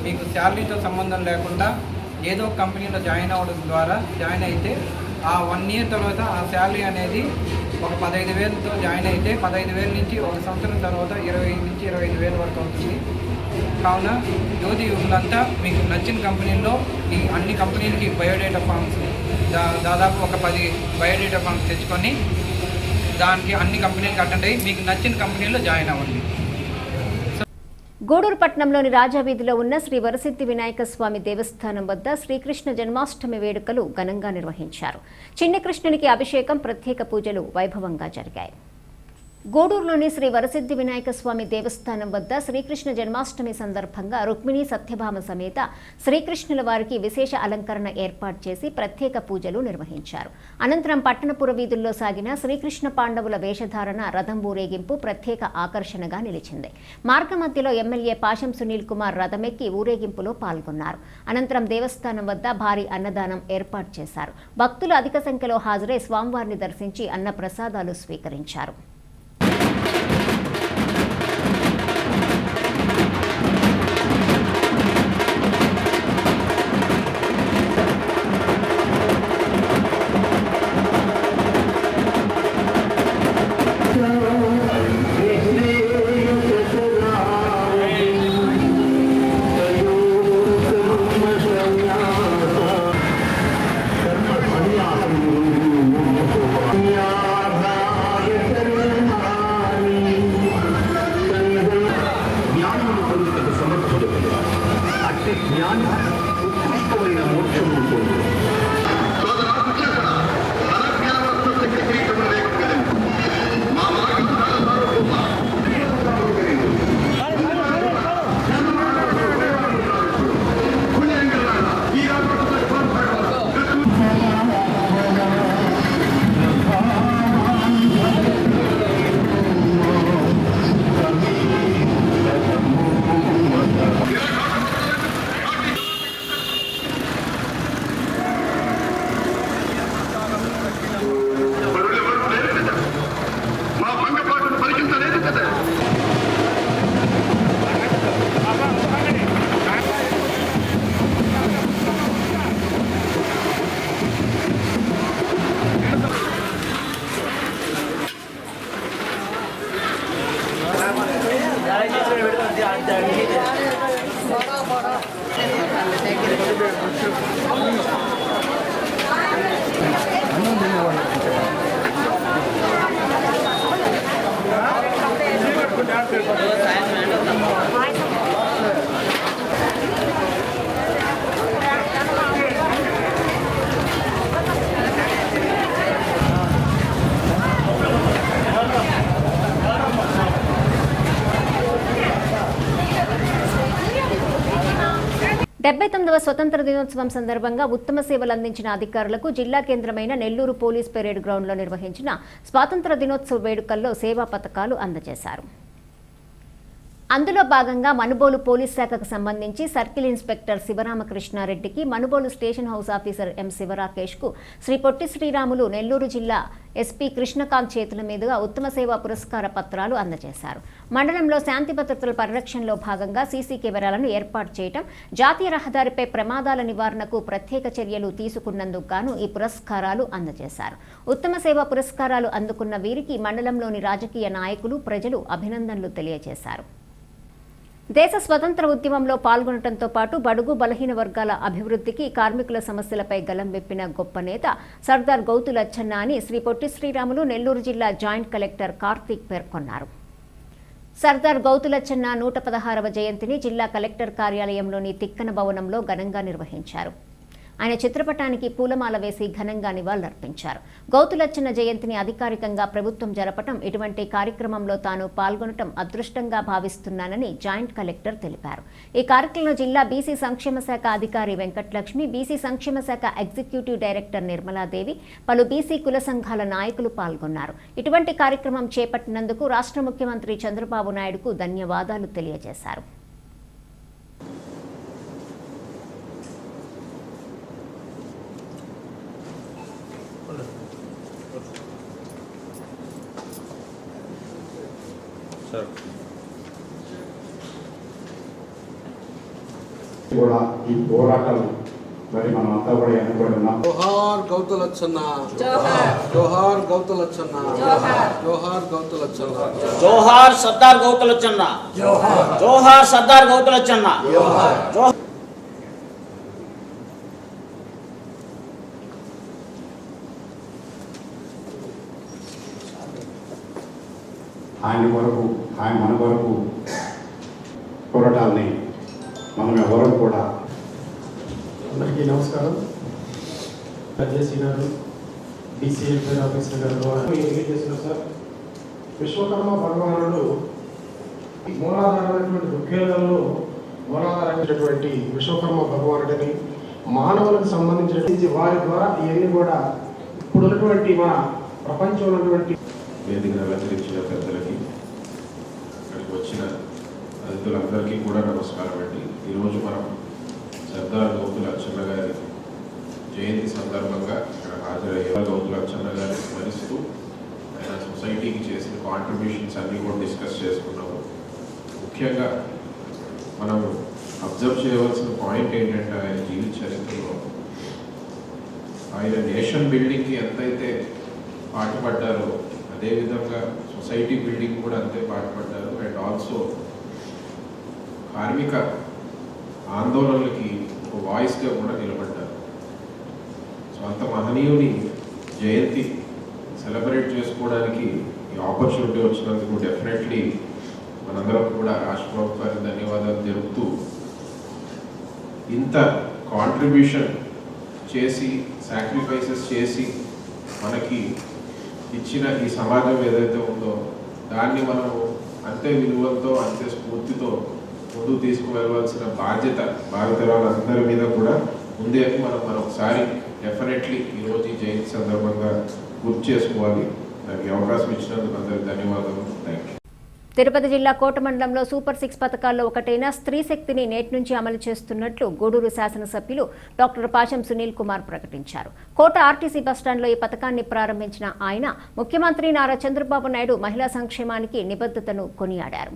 మీకు శాలరీతో సంబంధం లేకుండా ఏదో కంపెనీలో జాయిన్ అవ్వడం ద్వారా జాయిన్ అయితే ఆ 1 ఇయర్ తర్వాత ఆ శాలరీ అనేది ఒక 15,000తో జాయిన్ అయితే 15,000 నుంచి 1 సంవత్సరం తర్వాత 20 నుంచి 25,000 వరకు అవుతుంది. కావున యువతి యువకులంతా మీకు నచ్చిన కంపెనీల్లో ఈ అన్ని కంపెనీలకి బయోడేటా ఫామ్స్ దాదాపు ఒక 10 బయోడేటా ఫామ్స్ తెచ్చుకొని దానికి అన్ని కంపెనీలకు అటెండ్ అయ్యి మీకు నచ్చిన కంపెనీలో జాయిన్ అవ్వండి. గూడూరు పట్టణంలోని రాజావీధిలో ఉన్న శ్రీ వరసిద్ధి వినాయక స్వామి దేవస్థానం వద్ద శ్రీకృష్ణ జన్మాష్టమి వేడుకలు ఘనంగా నిర్వహించారు. చిన్ని కృష్ణునికి అభిషేకం, ప్రత్యేక పూజలు వైభవంగా జరిగాయి. గూడూరులోని శ్రీ వరసిద్ధి వినాయక స్వామి దేవస్థానం వద్ద శ్రీకృష్ణ జన్మాష్టమి సందర్భంగా రుక్మిణి సత్యభామ సమేత శ్రీకృష్ణుల వారికి విశేష అలంకరణ ఏర్పాటు చేసి ప్రత్యేక పూజలు నిర్వహించారు. అనంతరం పట్టణపుర వీధుల్లో సాగిన శ్రీకృష్ణ పాండవుల వేషధారణ, రథం ఊరేగింపు ప్రత్యేక ఆకర్షణగా నిలిచింది. మార్గమధ్యలో ఎమ్మెల్యే పాశం సునీల్ కుమార్ రథమెక్కి ఊరేగింపులో పాల్గొన్నారు. అనంతరం దేవస్థానం వద్ద భారీ అన్నదానం ఏర్పాటు చేశారు. భక్తులు అధిక సంఖ్యలో హాజరై స్వామివారిని దర్శించి అన్న ప్రసాదాలు స్వీకరించారు. వ స్వతంత్ర దినోత్సవం సందర్భంగా ఉత్తమ సేవలు అందించిన అధికారులకు జిల్లా కేంద్రమైన నెల్లూరు పోలీస్ పెరేడ్ గ్రౌండ్లో నిర్వహించిన స్వాతంత్ర దినోత్సవ వేడుకల్లో సేవా పథకాలు అందజేశారు. అందులో భాగంగా మనుబోలు పోలీస్ శాఖకు సంబంధించి సర్కిల్ ఇన్స్పెక్టర్ శివరామకృష్ణారెడ్డికి, Manubolu station house officer M శివరాకేష్కు శ్రీ పొట్టి శ్రీరాములు నెల్లూరు జిల్లా ఎస్పీ కృష్ణకాంత్ చేతుల మీదుగా ఉత్తమ సేవా పురస్కార పత్రాలు అందజేశారు. మండలంలో శాంతి భద్రతల పరిరక్షణలో భాగంగా సీసీ కెమెరాలను ఏర్పాటు చేయడం, జాతీయ రహదారిపై ప్రమాదాల నివారణకు ప్రత్యేక చర్యలు తీసుకున్నందుకు గాను ఈ పురస్కారాలు అందజేశారు. ఉత్తమ సేవా పురస్కారాలు అందుకున్న వీరికి మండలంలోని రాజకీయ నాయకులు, ప్రజలు అభినందనలు తెలియజేశారు. దేశ స్వతంత్ర ఉద్యమంలో పాల్గొనడంతో పాటు బడుగు బలహీన వర్గాల అభివృద్ధికి, కార్మికుల సమస్యలపై గలం విప్పిన గొప్ప నేత సర్దార్ గౌతు లచ్చన్న అని శ్రీ పొట్టి శ్రీరాములు నెల్లూరు జిల్లా జాయింట్ కలెక్టర్ కార్తీక్ పేర్కొన్నారు. సర్దార్ గౌతు లచ్చన్న 116వ జయంతిని జిల్లా కలెక్టర్ కార్యాలయంలోని తిక్కన భవనంలో ఘనంగా నిర్వహించారు. ఆయన చిత్రపటానికి పూలమాల వేసి ఘనంగా నివాళులర్పించారు. గౌతు లచ్చన్న జయంతిని అధికారికంగా ప్రభుత్వం జరపడం, ఇటువంటి కార్యక్రమంలో తాను పాల్గొనడం అదృష్టంగా భావిస్తున్నానని జాయింట్ కలెక్టర్ తెలిపారు. ఈ కార్యక్రమంలో జిల్లా బీసీ సంక్షేమ శాఖ అధికారి వెంకటలక్ష్మి, బీసీ సంక్షేమ శాఖ ఎగ్జిక్యూటివ్ డైరెక్టర్ నిర్మలాదేవి, పలు బీసీ కుల సంఘాల నాయకులు పాల్గొన్నారు. ఇటువంటి కార్యక్రమం చేపట్టినందుకు రాష్ట్ర ముఖ్యమంత్రి చంద్రబాబు నాయుడుకు ధన్యవాదాలు తెలియజేశారు. కూడా ఈ పోరాటం మరి మనం అంతా కూడా ఎన్నుకొని ఉన్నాం. జోహార్ గౌతులచ్చన్న, జోహార్ గౌతులచ్చన్న, జోహార్ గౌతులచ్చన్న, జోహార్ సర్దార్ గౌతులచ్చన్న, జోహార్ సర్దార్ గౌతులచ్చన్న. ఆయన కొరకు, ఆయన మన కొరకు పోరాటాలని మనం ఎవరు కూడా. అందరికీ నమస్కారం. జేసీ గారు, డిసిఎల్ ఆఫీసర్ గారు చేసిన సార్, విశ్వకర్మ భగవానుడు మూలాధారమైనటువంటి ఋగ్వేదంలో మూలాధారమైనటువంటి విశ్వకర్మ భగవానుడిని మానవులకు సంబంధించినటువంటి వారి ద్వారా ఇవన్నీ కూడా ఇప్పుడున్నటువంటి మన ప్రపంచంలో ఉన్నటువంటి వేదికను అలంకరించిన పెద్దలకి, ఇక్కడికి వచ్చిన అతిథులందరికీ కూడా నమస్కారం అండి. ఈరోజు మనం సర్దార్ గౌతులచ్చన్న గారి జయంతి సందర్భంగా ఇక్కడ హాజరయ్యే గౌతులచ్చన్న గారిని స్మరిస్తూ ఆయన సొసైటీకి చేసిన కాంట్రిబ్యూషన్స్ అన్నీ కూడా డిస్కస్ చేసుకున్నాము. ముఖ్యంగా మనం అబ్జర్వ్ చేయవలసిన పాయింట్ ఏంటంటే ఆయన జీవిత చరిత్రలో ఆయన నేషన్ బిల్డింగ్కి ఎంతైతే పాటుపడ్డారో అదేవిధంగా సొసైటీ బిల్డింగ్ కూడా అంతే పాటుపడ్డారు. అండ్ ఆల్సో కార్మిక ఆందోళనలకి ఒక వాయిస్గా కూడా నిలబడ్డారు. సో అంత మహనీయుని జయంతి సెలబ్రేట్ చేసుకోవడానికి ఈ ఆపర్చునిటీ వచ్చినందుకు డెఫినెట్లీ మనందరం కూడా రాష్ట్ర ప్రభుత్వానికి ధన్యవాదాలు తెలుపుతూ, ఇంత కాంట్రిబ్యూషన్ చేసి సాక్రిఫైసెస్ చేసి మనకి ఇచ్చిన ఈ సమాజం ఏదైతే ఉందో దాన్ని మనము అంతే విలువలతో అంతే స్ఫూర్తితో ముందుకు తీసుకువెళ్ళవలసిన బాధ్యత భారతీయులందరి మీద కూడా ఉంది అని మనం ఒకసారి డెఫినెట్లీ ఈరోజు ఈ జయంతి సందర్భంగా గుర్తు చేసుకోవాలి. నాకు అవకాశం ఇచ్చినందుకు అందరికి ధన్యవాదాలు. Thank you. తిరుపతి జిల్లా కోట మండలంలో సూపర్ 6 పథకాల్లో ఒకటైన స్త్రీ శక్తిని నేటి నుంచి అమలు చేస్తున్నట్లు గూడూరు శాసనసభ్యులు డాక్టర్ పాశం సునీల్ కుమార్ ప్రకటించారు. కోట ఆర్టీసీ బస్టాండ్లో ఈ పథకాన్ని ప్రారంభించిన ఆయన ముఖ్యమంత్రి నారా చంద్రబాబు నాయుడు మహిళా సంక్షేమానికి నిబద్ధతను కొనియాడారు.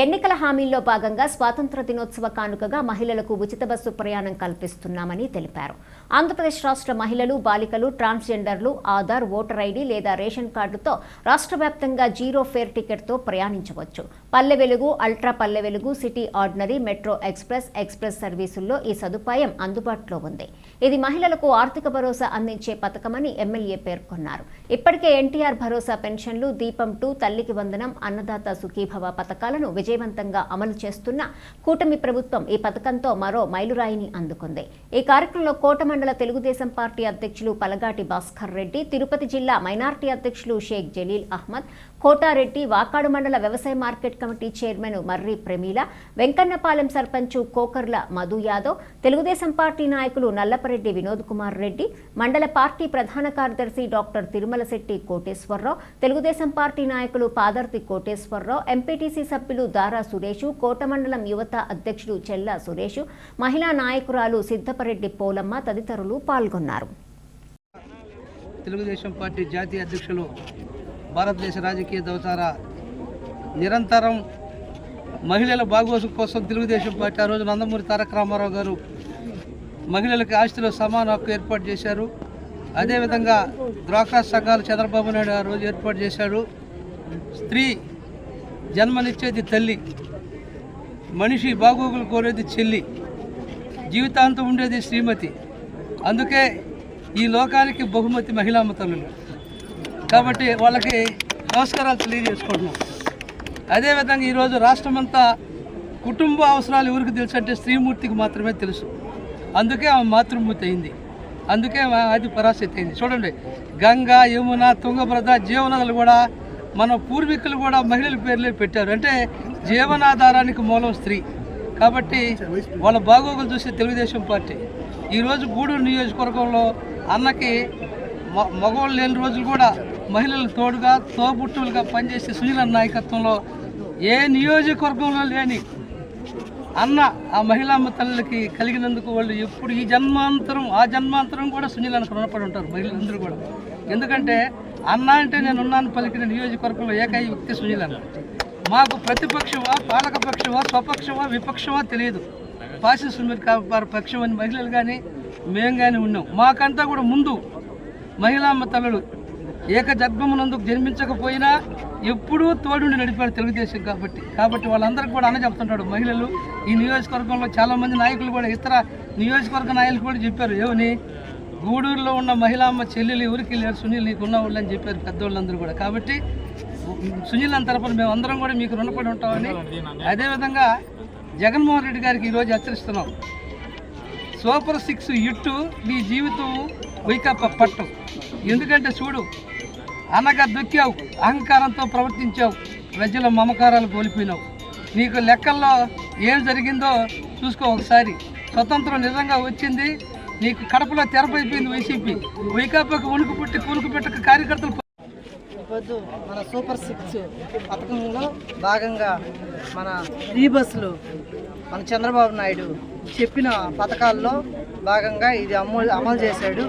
ఎన్నికల హామీల్లో భాగంగా స్వాతంత్ర దినోత్సవ కానుకగా మహిళలకు ఉచిత బస్సు ప్రయాణం కల్పిస్తున్నామని తెలిపారు. ఆంధ్రప్రదేశ్ రాష్ట్ర మహిళలు, బాలికలు, ట్రాన్స్జెండర్లు ఆధార్, ఓటర్ ఐడీ లేదా రేషన్ కార్డుతో రాష్ట్ర వ్యాప్తంగా జీరో ఫేర్ టికెట్తో ప్రయాణించవచ్చు. Palle Velugu, ultra Palle Velugu, city ordinary, metro express సర్వీసుల్లో ఈ సదుపాయం అందుబాటులో ఉంది. ఇది మహిళలకు ఆర్థిక భరోసా అందించే పథకమని ఎమ్మెల్యే పేర్కొన్నారు. ఇప్పటికే ఎన్టీఆర్ భరోసా పెన్షన్లు, దీపం 2, తల్లికి వందనం, అన్నదాత సుఖీభవ పథకాలను విజయవంతంగా అమలు చేస్తున్న కూటమి ప్రభుత్వం ఈ పథకంతో మరో మైలురాయిని అందుకుంది. ఈ కార్యక్రమంలో కోట మండల తెలుగుదేశం పార్టీ అధ్యక్షులు పలగాటి భాస్కర్ రెడ్డి, తిరుపతి జిల్లా మైనార్టీ అధ్యక్షులు షేక్ జలీల్ అహ్మద్, కోటారెడ్డి, వాకాడు మండల వ్యవసాయ మార్కెట్ కమిటీ చైర్మన్ మర్రి ప్రమీల, వెంకన్నపాలెం సర్పంచ్ కోకర్ల మధు యాదవ్, తెలుగుదేశం పార్టీ నాయకులు నల్లపరెడ్డి వినోద్ కుమార్ రెడ్డి, మండల పార్టీ ప్రధాన కార్యదర్శి డాక్టర్ తిరుమల శెట్టి కోటేశ్వరరావు, తెలుగుదేశం పార్టీ నాయకులు పాదర్తి కోటేశ్వరరావు, ఎంపీటీసీ సభ్యులు దారా సురేషు, కోట మండలం యువత అధ్యక్షుడు చెల్లా సురేషు, మహిళా నాయకురాలు సిద్ధపరెడ్డి పోలమ్మ తదితరులు పాల్గొన్నారు. తెలుగుదేశం పార్టీ జాతీయ అధ్యక్షులు, భారతదేశ రాజకీయ దౌతార నిరంతరం మహిళల బాగోసు కోసం తెలుగుదేశం పార్టీ ఆ రోజు నందమూరి తారక రామారావు గారు మహిళలకి ఆస్తిలో సమాన హక్కు ఏర్పాటు చేశారు. అదేవిధంగా డ్వాక్రా సంఘాలు చంద్రబాబు నాయుడు ఆ రోజు ఏర్పాటు చేశాడు. స్త్రీ జన్మనిచ్చేది తల్లి, మనిషి బాగోగులు కోరేది చెల్లి, జీవితాంతం ఉండేది శ్రీమతి. అందుకే ఈ లోకానికి బహుమతి మహిళామ్మ తల్లులు. కాబట్టి వాళ్ళకి నమస్కారాలు తెలియజేసుకుంటున్నాం. అదేవిధంగా ఈరోజు రాష్ట్రమంతా కుటుంబ అవసరాలు ఎవరికి తెలుసు అంటే స్త్రీమూర్తికి మాత్రమే తెలుసు. అందుకే ఆమె మాతృమూర్తి అయింది, అందుకే అది పరాశక్తి అయింది. చూడండి, గంగా, యమున, తుంగభద్ర జీవనదులు కూడా మన పూర్వీకులు కూడా మహిళల పేర్లే పెట్టారు. అంటే జీవనాధారానికి మూలం స్త్రీ. కాబట్టి వాళ్ళ బాగోగులు చూసే తెలుగుదేశం పార్టీ ఈరోజు గూడూరు నియోజకవర్గంలో అన్నకి మగవాళ్ళు లేని రోజులు కూడా మహిళలు తోడుగా తోబుట్టులుగా పనిచేసే సునీల నాయకత్వంలో ఏ నియోజకవర్గంలో లేని అన్న ఆ మహిళామ్మ తల్లికి కలిగినందుకు వాళ్ళు ఎప్పుడు ఈ జన్మాంతరం ఆ జన్మాంతరం కూడా సునీలకు రుణపడి ఉంటారు మహిళలందరూ కూడా. ఎందుకంటే అన్న అంటే నేనున్నాను పలికిన నియోజకవర్గంలో ఏకైక వ్యక్తి సునీలన్న. మాకు ప్రతిపక్షమా, పాలకపక్షమా, స్వపక్షమా, విపక్షమా తెలియదు. ఫాసిస్ట్ వారి పక్షం అని మహిళలు కానీ మేము కానీ ఉన్నాం. మాకంతా కూడా ముందు మహిళామ్మ తల్లులు ఏకజగ్మమునందుకు జన్మించకపోయినా ఎప్పుడూ తోడుండి నడిపాడు తెలుగుదేశం కాబట్టి వాళ్ళందరికీ కూడా అన్న చెప్తుంటాడు. మహిళలు ఈ నియోజకవర్గంలో చాలామంది నాయకులు కూడా ఇతర నియోజకవర్గ నాయకులు కూడా చెప్పారు, ఏమని గూడూరులో ఉన్న మహిళామ్మ చెల్లెలు ఎవరికి లేరు, సునీల్ నీకు ఉన్న వాళ్ళు అని చెప్పారు పెద్దవాళ్ళందరూ కూడా. కాబట్టి సునీల్ అని తరపున మేము అందరం కూడా మీకు రుణపడి ఉంటామని, అదేవిధంగా జగన్మోహన్ రెడ్డి గారికి ఈరోజు హెచ్చరిస్తున్నాం. సూపర్ 6 ఇట్టు నీ జీవితం వైకాపా పట్టం. ఎందుకంటే చూడు, అనగా దొక్కావు, అహంకారంతో ప్రవర్తించావు, ప్రజల మమకారాలు కోల్పోయినావు. నీకు లెక్కల్లో ఏం జరిగిందో చూసుకో ఒకసారి. స్వతంత్రం నిజంగా వచ్చింది, నీకు కడపలో తెరపైపోయింది వైసీపీ. వైకాపాకు ఉనికి పుట్టి కూనుకు పెట్టక కార్యకర్తలు పొద్దు మన సూపర్ 6 పథకంలో భాగంగా మన ఫ్రీ బస్సులు మన చంద్రబాబు నాయుడు చెప్పిన పథకాల్లో భాగంగా ఇది అమలు చేశాడు.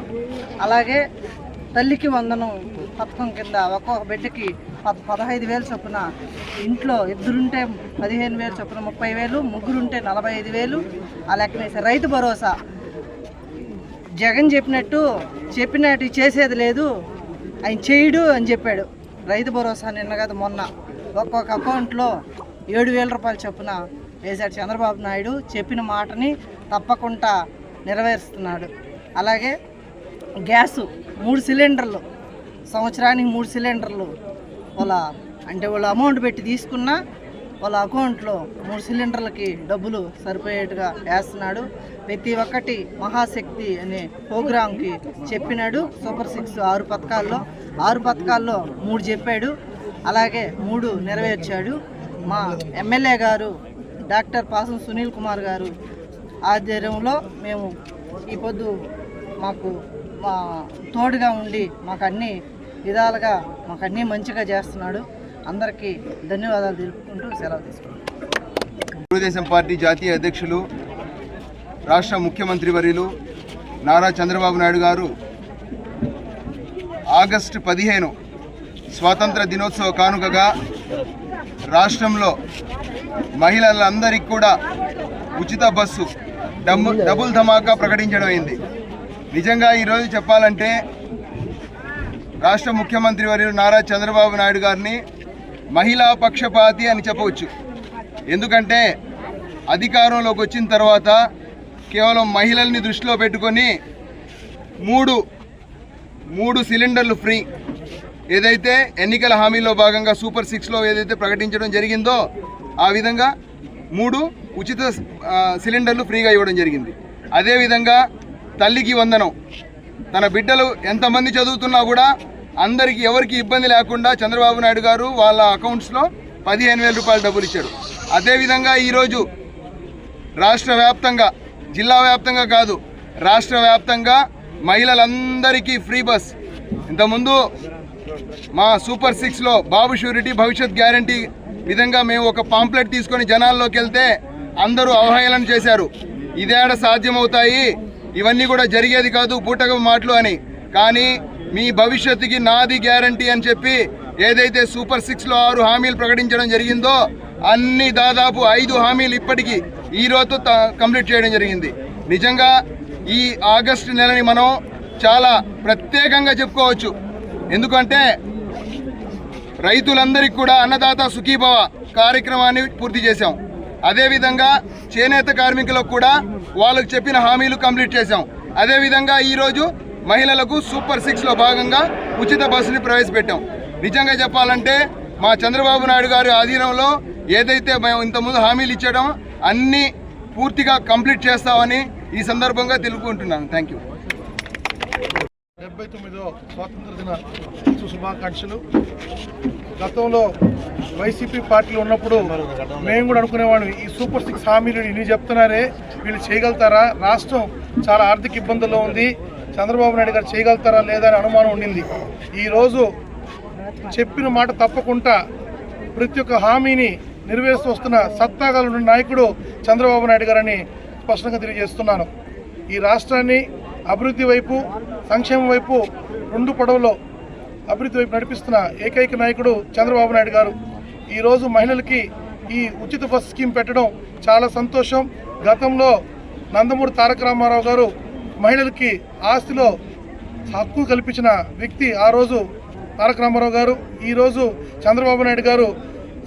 అలాగే తల్లికి వందనం పథకం కింద ఒక్కొక్క బిడ్డకి 15,000 చొప్పున, ఇంట్లో ఇద్దరుంటే 15,000 చొప్పున 30,000, ముగ్గురుంటే 45,000 ఆ లెక్కన వేశారు. రైతు భరోసా జగన్ చెప్పినట్టు చేసేది లేదు, ఆయన చేయడు అని చెప్పాడు. రైతు భరోసా నిన్న కాదు మొన్న ఒక్కొక్క అకౌంట్లో 7,000 రూపాయలు చొప్పున వేశాడు చంద్రబాబు నాయుడు. చెప్పిన మాటని తప్పకుండా నెరవేరుస్తున్నాడు. అలాగే గ్యాసు 3 సిలిండర్లు, సంవత్సరానికి 3 సిలిండర్లు వాళ్ళు అమౌంట్ పెట్టి తీసుకున్నా వాళ్ళ అకౌంట్లో 3 సిలిండర్లకి డబ్బులు సరిపోయేట్టుగా వేస్తున్నాడు. ప్రతి ఒక్కటి మహాశక్తి అనే ప్రోగ్రాంకి చెప్పినాడు. సూపర్ 6 6 పథకాల్లో 3 చెప్పాడు, అలాగే 3 నెరవేర్చాడు. మా ఎమ్మెల్యే గారు డాక్టర్ పాసం సునీల్ కుమార్ గారు ఆధ్వర్యంలో మేము ఈ పొద్దు మాకు తోడుగా ఉండి మాకు అన్ని విధాలుగా మాకు అన్నీ మంచిగా చేస్తున్నాడు. అందరికీ ధన్యవాదాలు తెలుపుకుంటూ సెలవు తీసుకుంటాం. తెలుగుదేశం పార్టీ జాతీయ అధ్యక్షులు, రాష్ట్ర ముఖ్యమంత్రి వర్యులు నారా చంద్రబాబు నాయుడు గారు ఆగస్టు 15 స్వాతంత్ర దినోత్సవ కానుకగా రాష్ట్రంలో మహిళలందరికీ కూడా ఉచిత బస్సు డబుల్ ధమాకా ప్రకటించడం అయింది. నిజంగా ఈరోజు చెప్పాలంటే రాష్ట్ర ముఖ్యమంత్రి వర్యులు నారా చంద్రబాబు నాయుడు గారిని మహిళా పక్షపాతి అని చెప్పవచ్చు. ఎందుకంటే అధికారంలోకి వచ్చిన తర్వాత కేవలం మహిళల్ని దృష్టిలో పెట్టుకొని మూడు సిలిండర్లు ఫ్రీ, ఏదైతే ఎన్నికల హామీలో భాగంగా సూపర్ 6లో ఏదైతే ప్రకటించడం జరిగిందో ఆ విధంగా 3 ఉచిత సిలిండర్లు ఫ్రీగా ఇవ్వడం జరిగింది. అదేవిధంగా తల్లికి వందనం, తన బిడ్డలు ఎంతమంది చదువుతున్నా కూడా అందరికీ ఎవరికి ఇబ్బంది లేకుండా చంద్రబాబు నాయుడు గారు వాళ్ళ అకౌంట్స్లో 15,000 రూపాయలు డబ్బులు ఇచ్చారు. అదేవిధంగా ఈరోజు రాష్ట్ర వ్యాప్తంగా, జిల్లా వ్యాప్తంగా కాదు, రాష్ట్ర వ్యాప్తంగా మహిళలందరికీ ఫ్రీ బస్. ఇంతకుముందు మా సూపర్ 6లో బాబు షూరిటీ భవిష్యత్ గ్యారంటీ విధంగా మేము ఒక పాంప్లెట్ తీసుకొని జనాల్లోకి వెళ్తే అందరూ అవహేళన చేశారు. ఇదేడ సాధ్యమవుతాయి, ఇవన్నీ కూడా జరిగేది కాదు, పూటక మాటలు అని. కానీ మీ భవిష్యత్తుకి నాది గ్యారంటీ అని చెప్పి ఏదైతే సూపర్ 6లో 6 హామీలు ప్రకటించడం జరిగిందో అన్ని దాదాపు 5 హామీలు ఇప్పటికీ ఈ రోజు కంప్లీట్ చేయడం జరిగింది. నిజంగా ఈ ఆగస్టు నెలని మనం చాలా ప్రత్యేకంగా చెప్పుకోవచ్చు. ఎందుకంటే రైతులందరికీ కూడా అన్నదాత సుఖీభవ కార్యక్రమాన్ని పూర్తి చేశాం. అదేవిధంగా చేనేత కార్మికులకు కూడా వాళ్ళకు చెప్పిన హామీలు కంప్లీట్ చేశాం. అదేవిధంగా ఈరోజు మహిళలకు సూపర్ 6లో భాగంగా ఉచిత బస్సుని ప్రవేశపెట్టాం. నిజంగా చెప్పాలంటే మా చంద్రబాబు నాయుడు గారి ఆధీనంలో ఏదైతే మేము ఇంతకుముందు హామీలు ఇచ్చాడో అన్నీ పూర్తిగా కంప్లీట్ చేస్తామని ఈ సందర్భంగా తెలుపుకుంటున్నాను. Thank you. 79వ స్వాతంత్ర దిన శుభాకాంక్షలు. గతంలో వైసీపీ పార్టీలో ఉన్నప్పుడు మేము కూడా అనుకునేవాళ్ళం, ఈ సూపర్ 6 హామీలు ఇన్ని చెప్తున్నారే వీళ్ళు చేయగలుగుతారా, రాష్ట్రం చాలా ఆర్థిక ఇబ్బందుల్లో ఉంది, చంద్రబాబు నాయుడు గారు చేయగలుగుతారా లేదా అని అనుమానం ఉండింది. ఈరోజు చెప్పిన మాట తప్పకుండా ప్రతి ఒక్క హామీని నెరవేరుస్తూ వస్తున్న సత్తాగల నాయకుడు చంద్రబాబు నాయుడు గారని స్పష్టంగా తెలియజేస్తున్నాను. ఈ రాష్ట్రాన్ని అభివృద్ధి వైపు, సంక్షేమం వైపు, 2 పడవలో అభివృద్ధి వైపు నడిపిస్తున్న ఏకైక నాయకుడు చంద్రబాబు నాయుడు గారు. ఈరోజు మహిళలకి ఈ ఉచిత బస్ స్కీమ్ పెట్టడం చాలా సంతోషం. గతంలో నందమూరి తారక రామారావు గారు మహిళలకి ఆస్తిలో హక్కు కల్పించిన వ్యక్తి ఆ రోజు తారక రామారావు గారు. ఈరోజు చంద్రబాబు నాయుడు గారు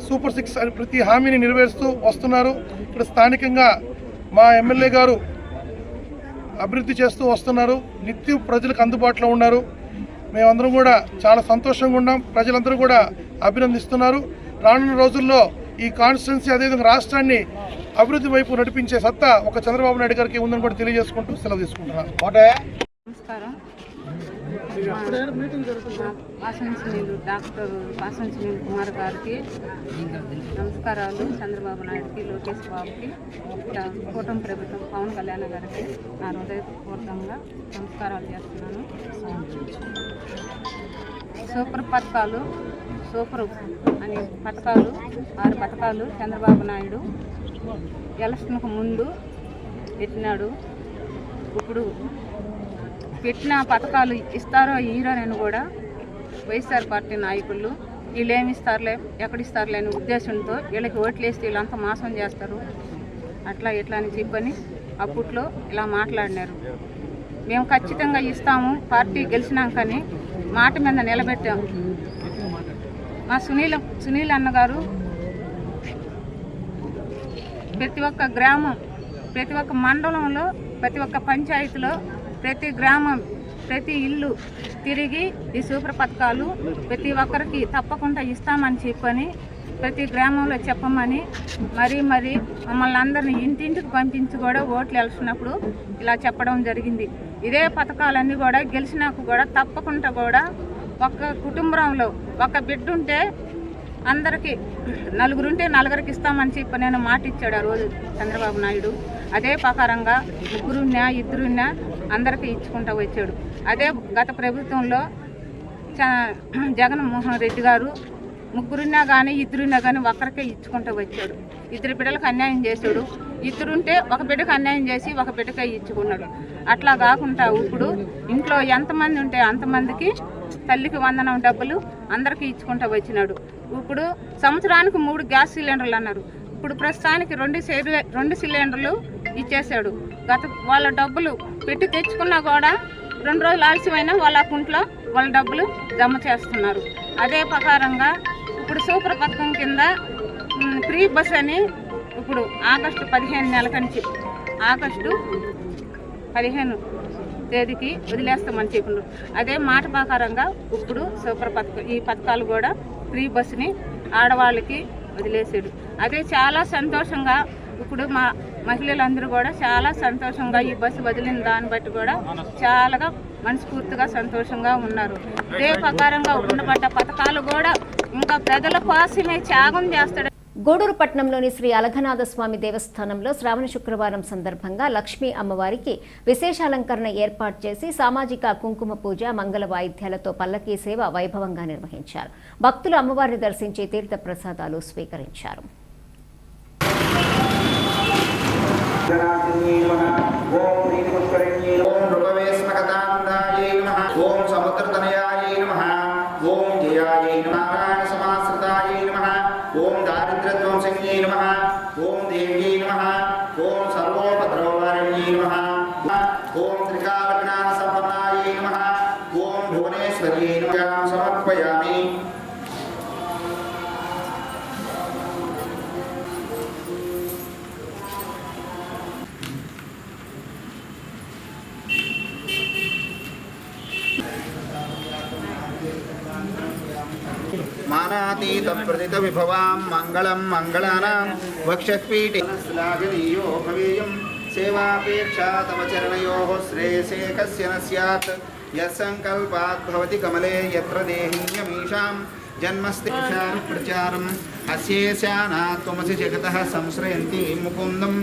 సూపర్ 6 ప్రతి హామీని నెరవేరుస్తూ వస్తున్నారు. ఇక్కడ స్థానికంగా మా ఎమ్మెల్యే గారు అభివృద్ధి చేస్తూ వస్తున్నారు. నిత్యం ప్రజలకు అందుబాటులో ఉన్నారు. మేమందరం కూడా చాలా సంతోషంగా ఉన్నాం. ప్రజలందరూ కూడా అభినందిస్తున్నారు. రానున్న రోజుల్లో ఈ కాన్స్టిట్యున్సీ అదేవిధంగా రాష్ట్రాన్ని అభివృద్ధి వైపు నడిపించే సత్తా ఒక చంద్రబాబు నాయుడు గారికి ఉందని కూడా తెలియజేసుకుంటూ సెలవు తీసుకుంటున్నాను. నమస్కారం. వాసంశనీయులు డాక్టర్ వాసంశనీయులు కుమార్ గారికి నమస్కారాలు. చంద్రబాబు నాయుడుకి, లోకేష్ బాబుకి, కూటమి ప్రభుత్వం పవన్ కళ్యాణ్ గారికి నా హృదయపూర్వకంగా నమస్కారాలు చేస్తున్నాను. సూపర్ పథకాలు, సూపర్ అనే పథకాలు 6 పథకాలు చంద్రబాబు నాయుడు ఎలక్షన్కు ముందు పెట్టినాడు. ఇప్పుడు పెట్టిన పథకాలు ఇస్తారో ఇయ్యరోనని కూడా వైఎస్ఆర్ పార్టీ నాయకులు వీళ్ళేమి ఇస్తారులే, ఎక్కడిస్తారులే అనే ఉద్దేశంతో వీళ్ళకి ఓట్లు వేస్తే వీళ్ళంతా మోసం చేస్తారు అట్లా ఇట్లా అని చెప్పని అప్పట్లో ఇలా మాట్లాడినారు. మేము ఖచ్చితంగా ఇస్తాము, పార్టీ గెలిచినాకని మాట మీద నిలబెట్టాము. మా సునీల్ అన్నగారు ప్రతి ఒక్క గ్రామం, ప్రతి ఒక్క మండలంలో, ప్రతి ఒక్క పంచాయతీలో, ప్రతి గ్రామం, ప్రతి ఇల్లు తిరిగి ఈ సూపర్ పథకాలు ప్రతి ఒక్కరికి తప్పకుండా ఇస్తామని చెప్పని ప్రతి గ్రామంలో చెప్పమని మరీ మమ్మల్ని అందరినీ ఇంటింటికి పంపించి కూడా ఓట్లు వెళ్తున్నప్పుడు ఇలా చెప్పడం జరిగింది. ఇదే పథకాలన్నీ కూడా గెలిచినాక కూడా తప్పకుండా కూడా ఒక్క కుటుంబంలో ఒక బిడ్డ ఉంటే అందరికీ, నలుగురుంటే నలుగురికి ఇస్తామని చెప్పి నేను మాట ఇచ్చాడు ఆ రోజు చంద్రబాబు నాయుడు. అదే ప్రకారంగా ముగ్గురున్నా ఇద్దరున్నా అందరికీ ఇచ్చుకుంటూ వచ్చాడు. అదే గత ప్రభుత్వంలో జగన్మోహన్ రెడ్డి గారు ముగ్గురున్నా కానీ ఇద్దరున్నా కానీ ఒక్కరికే ఇచ్చుకుంటూ వచ్చాడు. 2 బిడ్డలకు అన్యాయం చేశాడు. ఇద్దరుంటే ఒక బిడ్డకు అన్యాయం చేసి ఒక బిడ్డకే ఇచ్చుకున్నాడు. అట్లా కాకుండా ఇప్పుడు ఇంట్లో ఎంతమంది ఉంటే అంతమందికి తల్లికి వందనం డబ్బులు అందరికీ ఇచ్చుకుంటూ వచ్చినాడు. ఇప్పుడు సంవత్సరానికి 3 గ్యాస్ సిలిండర్లు అన్నారు. ఇప్పుడు ప్రస్తుతానికి 2 సిలిండర్లు ఇచ్చేసాడు. వాళ్ళ డబ్బులు పెట్టి తెచ్చుకున్నా కూడా 2 రోజులు ఆలస్యమైనా వాళ్ళ అకౌంట్లో వాళ్ళ డబ్బులు జమ చేస్తున్నారు. అదే ప్రకారంగా ఇప్పుడు సూపర్ పథకం కింద ఫ్రీ బస్ అని ఇప్పుడు ఆగస్టు 15 నెల నుంచి ఆగస్టు 15 తేదీకి వదిలేస్తామని చెప్పినారు. అదే మాట ప్రకారంగా ఇప్పుడు సూపర్ పథకం ఈ పథకాలు కూడా ఫ్రీ బస్సుని ఆడవాళ్ళకి వదిలేసాడు. అదే చాలా సంతోషంగా ఇప్పుడు మా మహిళలందరూ కూడా చాలా సంతోషంగా ఈ బస్సు వదిలిన దాన్ని బట్టి కూడా చాలా మనస్ఫూర్తిగా సంతోషంగా ఉన్నారు. ఇదే ప్రకారంగా ఉండబడ్డ పథకాలు కూడా ఇంకా ప్రజల కోసమే త్యాగం చేస్తాడు. గూడూరు పట్టణంలోని శ్రీ అలఘనాథ స్వామి దేవస్థానంలో శ్రావణ శుక్రవారం సందర్భంగా లక్ష్మీ అమ్మవారికి విశేషాలంకరణ ఏర్పాటు చేసి సామాజిక కుంకుమ పూజ, మంగళ వాయిద్యాలతో పల్లకీ సేవ వైభవంగా నిర్వహించారు. భక్తులు అమ్మవారిని దర్శించి తీర్థ ప్రసాదాలు స్వీకరించారు. ఓం దారిద్ర్యధ్వంసన్యై నమః, ఓం దేవ్యై నమః, ఓం సర్వోపద్రవవారిణ్యై నమః, ఓం త్రికాలజ్ఞాన సంపన్నాయై నమః, ఓం భువనేశ్వర్యై నమః సమర్పయామి. మానాతీత ప్రతిత విభవాం మంగళం మంగళానాం వక్షపీఠే శ్లాఘనీయో భవేయం సేవాపేక్షా తవ చరణయోః శ్రేయసే కస్య న స్యాత్ యస్సంకల్పాత్ భవతి కమలే యత్ర దేహిన్యమీషాం జన్మస్థిక్షాం ప్రచారం అస్యేశానా త్వమసి జగతః సంశ్రయంతి ముకుందం.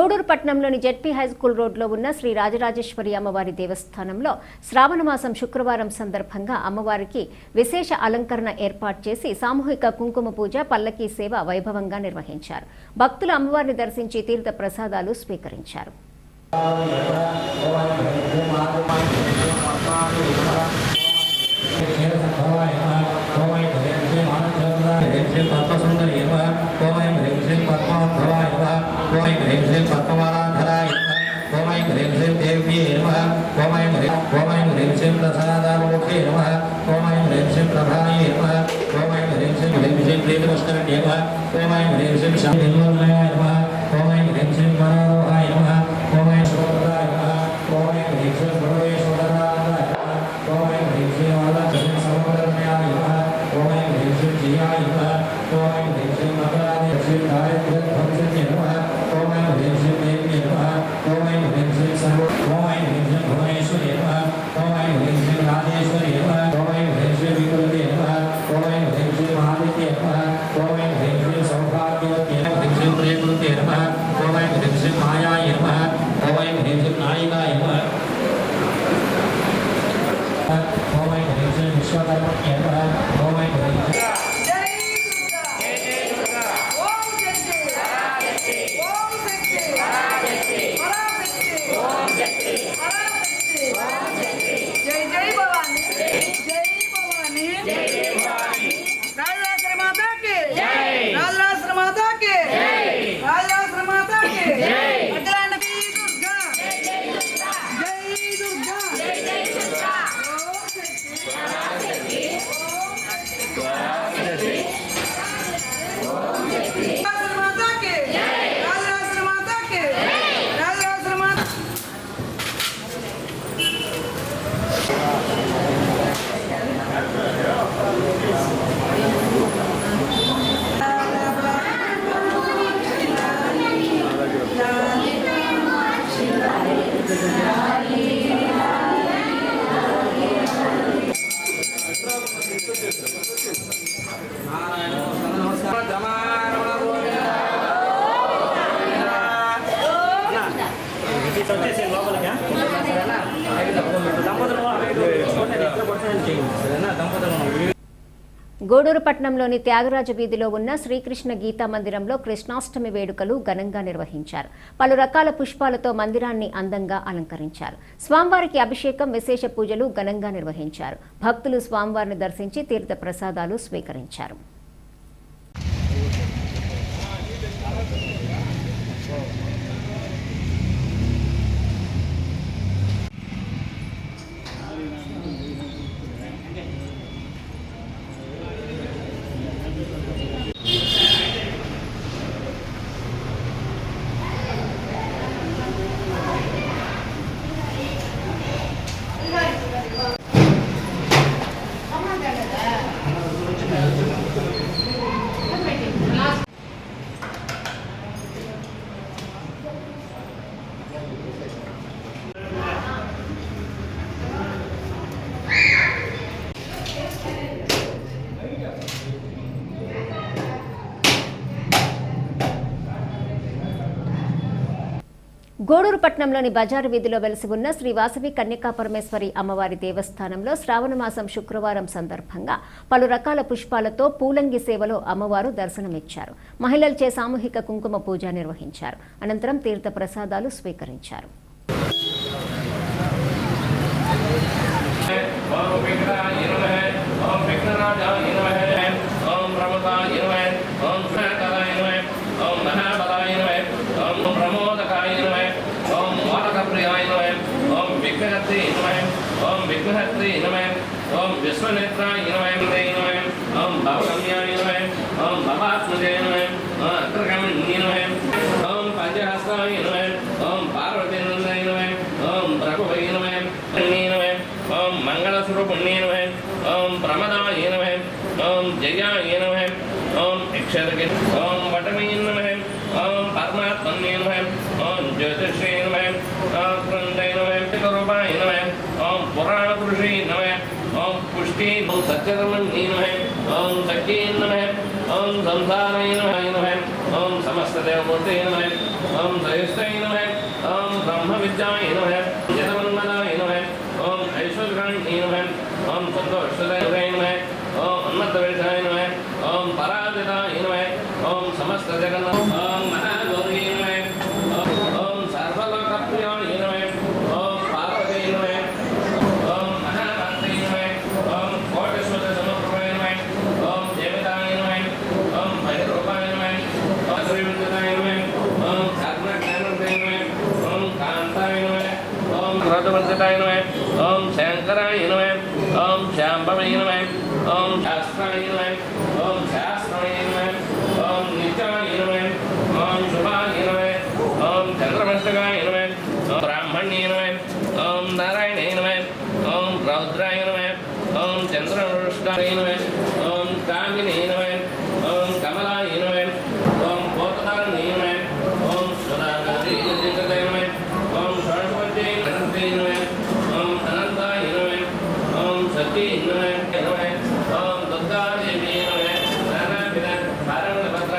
గూడూరు పట్టణంలోని జెడ్పీ హైస్కూల్ రోడ్లో ఉన్న శ్రీ రాజరాజేశ్వరి అమ్మవారి దేవస్థానంలో శ్రావణ మాసం శుక్రవారం సందర్భంగా అమ్మవారికి విశేష అలంకరణ ఏర్పాటు చేసి సామూహిక కుంకుమ పూజ పల్లకీ సేవ వైభవంగా నిర్వహించారు. భక్తులు అమ్మవారిని దర్శించి తీర్థ ప్రసాదాలు స్వీకరించారు. గూడూరు పట్టణంలోని త్యాగరాజ వీధిలో ఉన్న శ్రీకృష్ణ గీతా మందిరంలో కృష్ణాష్టమి వేడుకలు ఘనంగా నిర్వహించారు. పలు రకాల పుష్పాలతో మందిరాన్ని అందంగా అలంకరించారు. స్వామివారికి అభిషేకం, విశేష పూజలు ఘనంగా నిర్వహించారు. భక్తులు స్వామివారిని దర్శించి తీర్థ ప్రసాదాలు స్వీకరించారు. గూడూరు పట్టణంలోని బజారు వీధిలో వెలిసి ఉన్న శ్రీ వాసవి కన్యకా పరమేశ్వరి అమ్మవారి దేవస్థానంలో శ్రావణ మాసం శుక్రవారం సందర్భంగా పలు రకాల పుష్పాలతో పూలంగి సేవలో అమ్మవారు దర్శనమిచ్చారు. మహిళలచే సామూహిక కుంకుమ పూజ నిర్వహించారు. అనంతరం తీర్థ ప్రసాదాలు స్వీకరించారు. ओम विघ्नहर्त्री नमः ओम विश्वनेत्राय नमः ओम भवगम्याय नमः ओम भवात्मजे नमः अग्रगमन्ये नमः ओम पंचहस्ताय नमः ओम पार्वतीनंदनाय नमः ओम रघुवै नमः नमः ओम मंगलस्वरूपिणे नमः ओम प्रमदाय नमः ओम जयाय नमः ओम इक्षरके ओम वटमे नमः ओम परमात्मने नमः ओम ज्योतिषे नमः ओम क्रंदे नमः रूपाय नमः ओम पुराण पुरुषे नमः ओम पुष्टि ओम सत्यधर्मन्ये नमः ओम सख्ये नमः ओम संसाराय नमः ओम समस्त देवमूर्ते नमः ఓం శ్రేష్ఠాయ నమః ఓం బ్రహ్మ విద్యాయ నమః జగన్మదాయ నమః ఓం ఐశ్వర్యాయ నమః ఓం సంతోషదాయ నమః ఓం అన్నతవేషాయ నమః ఓం పరాజితాయ నమః ఓం సమస్త జగన్నాథ ఓం మహాగౌరీ నమః ఓం సర్వలోకప్రియాయ నమః ఓం పార్వతీ నమః ఓం మహాభక్తై నమః ఓం కోటేశ్వర సమప్రభాయ నమః ఓం దేవతాయ నమః ఓం భైరవాయ నమః ఓం శ్రీమంతాయ నమః ఓం కర్ణజ్ఞానదాయ నమః ఓం కాంతాయ నమః ఓం క్రోధవంతాయ నమః ఓం శంకరాయ నమః ఓం శాంభవే నమః ఓం శాస్త్రాయ నమః ఓం శాస్త్రాయ నమః ఓం నిత్యాయ నమః ఓం శుభాయ నమః ఓం చంద్రమస్తకాయ నమః ఓం బ్రాహ్మణ్యే నమః ఓం నారాయణే నమః ఓం రౌద్రాయ నమః ఓం చంద్రవృష్టాయ నమః ఓం కామినే నమః ఓం కమలాయ నమః ఓం పోతదారణే నమః ఓం సుధాకరే నమః ఓం షణ్పతే నమః ఓం అనంతాయ నమః ఓం సతీ నమః ఓం దుర్గాదేవి నమః నానావిధ పారణభద్ర.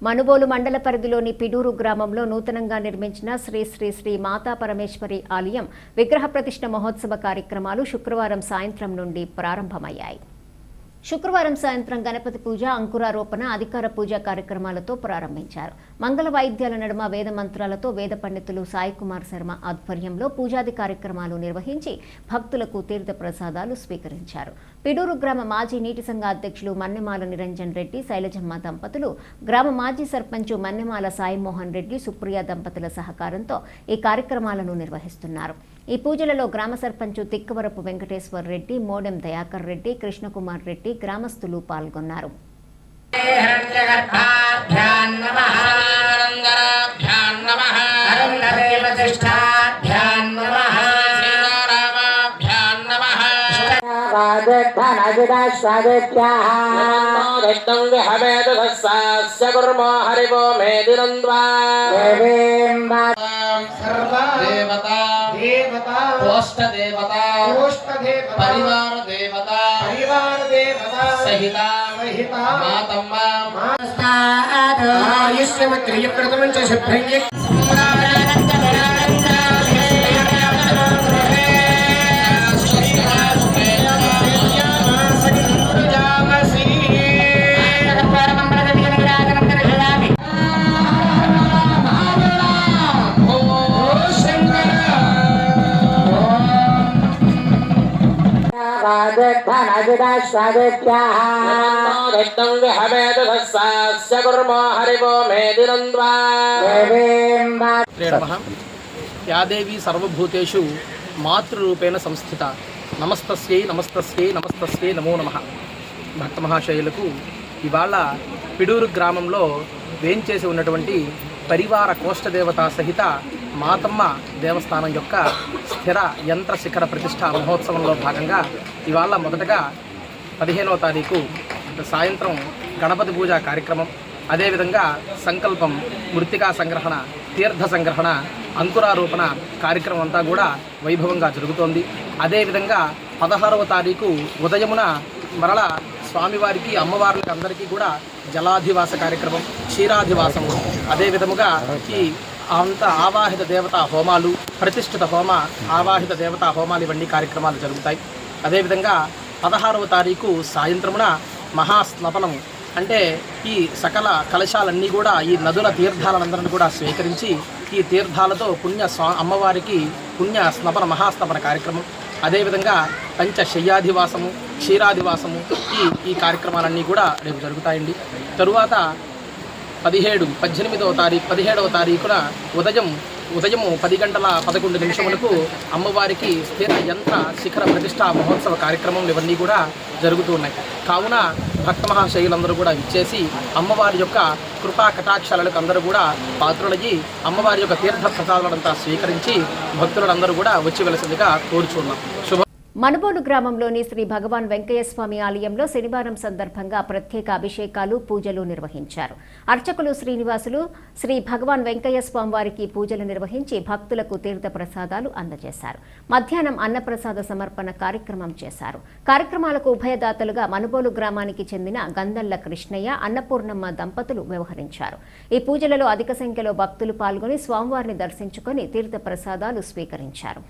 మనుబోలు మండల పరిధిలోని పిడూరు గ్రామంలో నూతనంగా నిర్మించిన శ్రీ శ్రీ శ్రీ మాతా పరమేశ్వరి ఆలయం విగ్రహ ప్రతిష్ఠ మహోత్సవ కార్యక్రమాలు శుక్రవారం సాయంత్రం నుండి ప్రారంభమయ్యాయి. శుక్రవారం సాయంత్రం గణపతి పూజ, అంకురారోపణ, అధికార పూజ కార్యక్రమాలతో ప్రారంభించారు. మంగళ వాయిద్యాల నడుమ వేద మంత్రాలతో వేద పండితులు సాయి కుమార్ శర్మ ఆధ్వర్యంలో పూజాది కార్యక్రమాలు నిర్వహించి భక్తులకు తీర్థ ప్రసాదాలు స్వీకరించారు. పిడూరు గ్రామ మాజీ నీటి సంఘ అధ్యక్షులు మన్నెమాల నిరంజన్ రెడ్డి, శైలజమ్మ దంపతులు, గ్రామ మాజీ సర్పంచ్ మన్నెమాల సాయిమోహన్ రెడ్డి, సుప్రియ దంపతుల సహకారంతో ఈ కార్యక్రమాలను నిర్వహిస్తున్నారు. ఈ పూజలలో గ్రామ సర్పంచ్ తిక్కవరపు వెంకటేశ్వర్ రెడ్డి, మోడెం దయాకర్ రెడ్డి, కృష్ణకుమార్ రెడ్డి గ్రామస్తులు పాల్గొన్నారు. పరివార దేవత సహిత మాతమ్మ క్రియప్రదమం శుభ్రంగి యాదేవి సర్వభూతేషు మాతృరూపేణ సంస్థిత. నమస్తస్యై నమస్తస్యై నమస్తస్యై నమో నమః. భక్త మహాశయులకు ఇవాళ పిడూరు గ్రామంలో వేంచేసి ఉన్నటువంటి పరివార కోష్టదేవత సహిత మాతమ్మ దేవస్థానం యొక్క స్థిర యంత్ర శిఖర ప్రతిష్ఠ మహోత్సవంలో భాగంగా ఇవాళ మొదటగా 15వ తారీఖు సాయంత్రం గణపతి పూజ కార్యక్రమం, అదేవిధంగా సంకల్పం, మృత్తికా సంగ్రహణ, తీర్థ సంగ్రహణ, అంకురారోపణ కార్యక్రమం అంతా కూడా వైభవంగా జరుగుతోంది. అదేవిధంగా 16వ తారీఖు ఉదయమున మరల స్వామివారికి అమ్మవార్లకి అందరికీ కూడా జలాధివాస కార్యక్రమం, క్షీరాధివాసము, అదేవిధముగా ఈ అంత ఆవాహిత దేవతా హోమాలు, ప్రతిష్ఠిత హోమ ఆవాహిత దేవతా హోమాలు ఇవన్నీ కార్యక్రమాలు జరుగుతాయి. అదేవిధంగా 16వ తారీఖు సాయంత్రమున మహాస్నపనము అంటే ఈ సకల కలశాలన్నీ కూడా ఈ నదుల తీర్థాలందరినీ కూడా స్వీకరించి ఈ తీర్థాలతో అమ్మవారికి పుణ్య స్నపన మహాస్నపన కార్యక్రమం, అదేవిధంగా పంచశయ్యాధివాసము, క్షీరాధివాసము ఈ కార్యక్రమాలన్నీ కూడా రేపు జరుగుతాయండి. తరువాత 17వ తారీఖున ఉదయము 10 గంటల 11 నిమిషములకు అమ్మవారికి స్థిర యంత్ర శిఖర ప్రతిష్ఠా మహోత్సవ కార్యక్రమం ఇవన్నీ కూడా జరుగుతూ ఉన్నాయి. కావున భక్త మహాశయులందరూ కూడా ఇచ్చేసి అమ్మవారి యొక్క కృపా కటాక్షాలకు అందరూ కూడా పాత్రులయ్యి అమ్మవారి యొక్క తీర్థ ప్రసాదాలంతా స్వీకరించి భక్తులందరూ కూడా వచ్చి వెలసిందిగా కోరుచున్నాం. మనుబోలు గ్రామంలోని శ్రీ భగవాన్ వెంకయ్య స్వామి ఆలయంలో శనివారం సందర్భంగా ప్రత్యేక అభిషేకాలు పూజలు నిర్వహించారు. అర్చకులు శ్రీనివాసులు శ్రీ భగవాన్ వెంకయ్య స్వామి వారికి పూజలు నిర్వహించి భక్తులకు తీర్థ ప్రసాదాలు అందజేశారు. మధ్యాహ్నం అన్నప్రసాద సమర్పణ కార్యక్రమం చేశారు. కార్యక్రమాలకు ఉభయదాతలుగా మనుబోలు గ్రామానికి చెందిన గందల్ల కృష్ణయ్య, అన్నపూర్ణమ్మ దంపతులు వ్యవహరించారు. ఈ పూజలలో అధిక సంఖ్యలో భక్తులు పాల్గొని స్వామివారిని దర్శించుకొని తీర్థ ప్రసాదాలు స్వీకరించారు.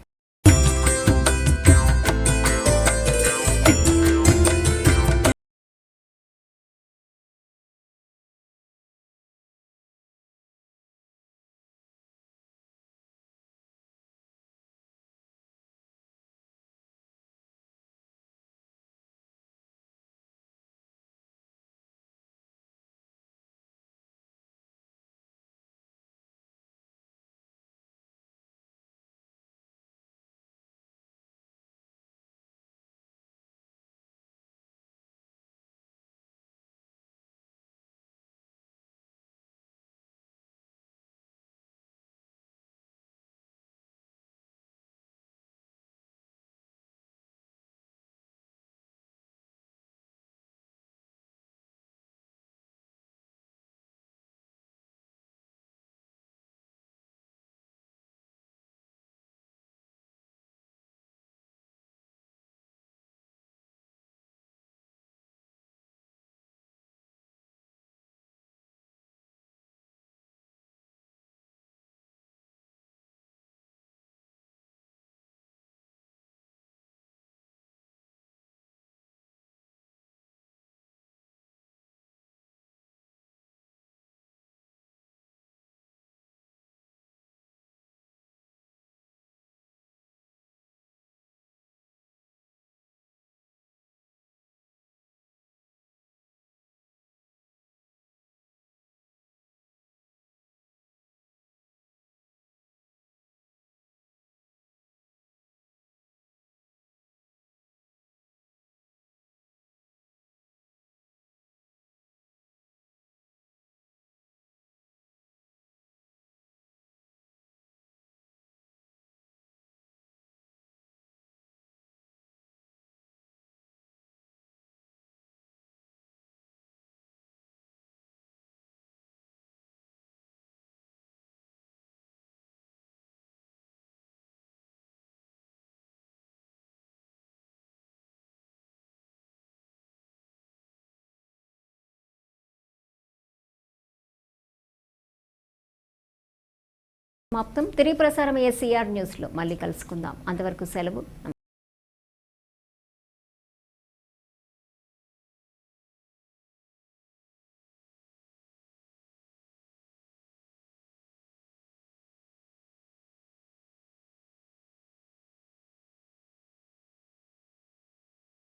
తిరిగి ప్రసారం SCR న్యూస్లో మళ్ళీ కలుసుకుందాం. అంతవరకు సెలవు.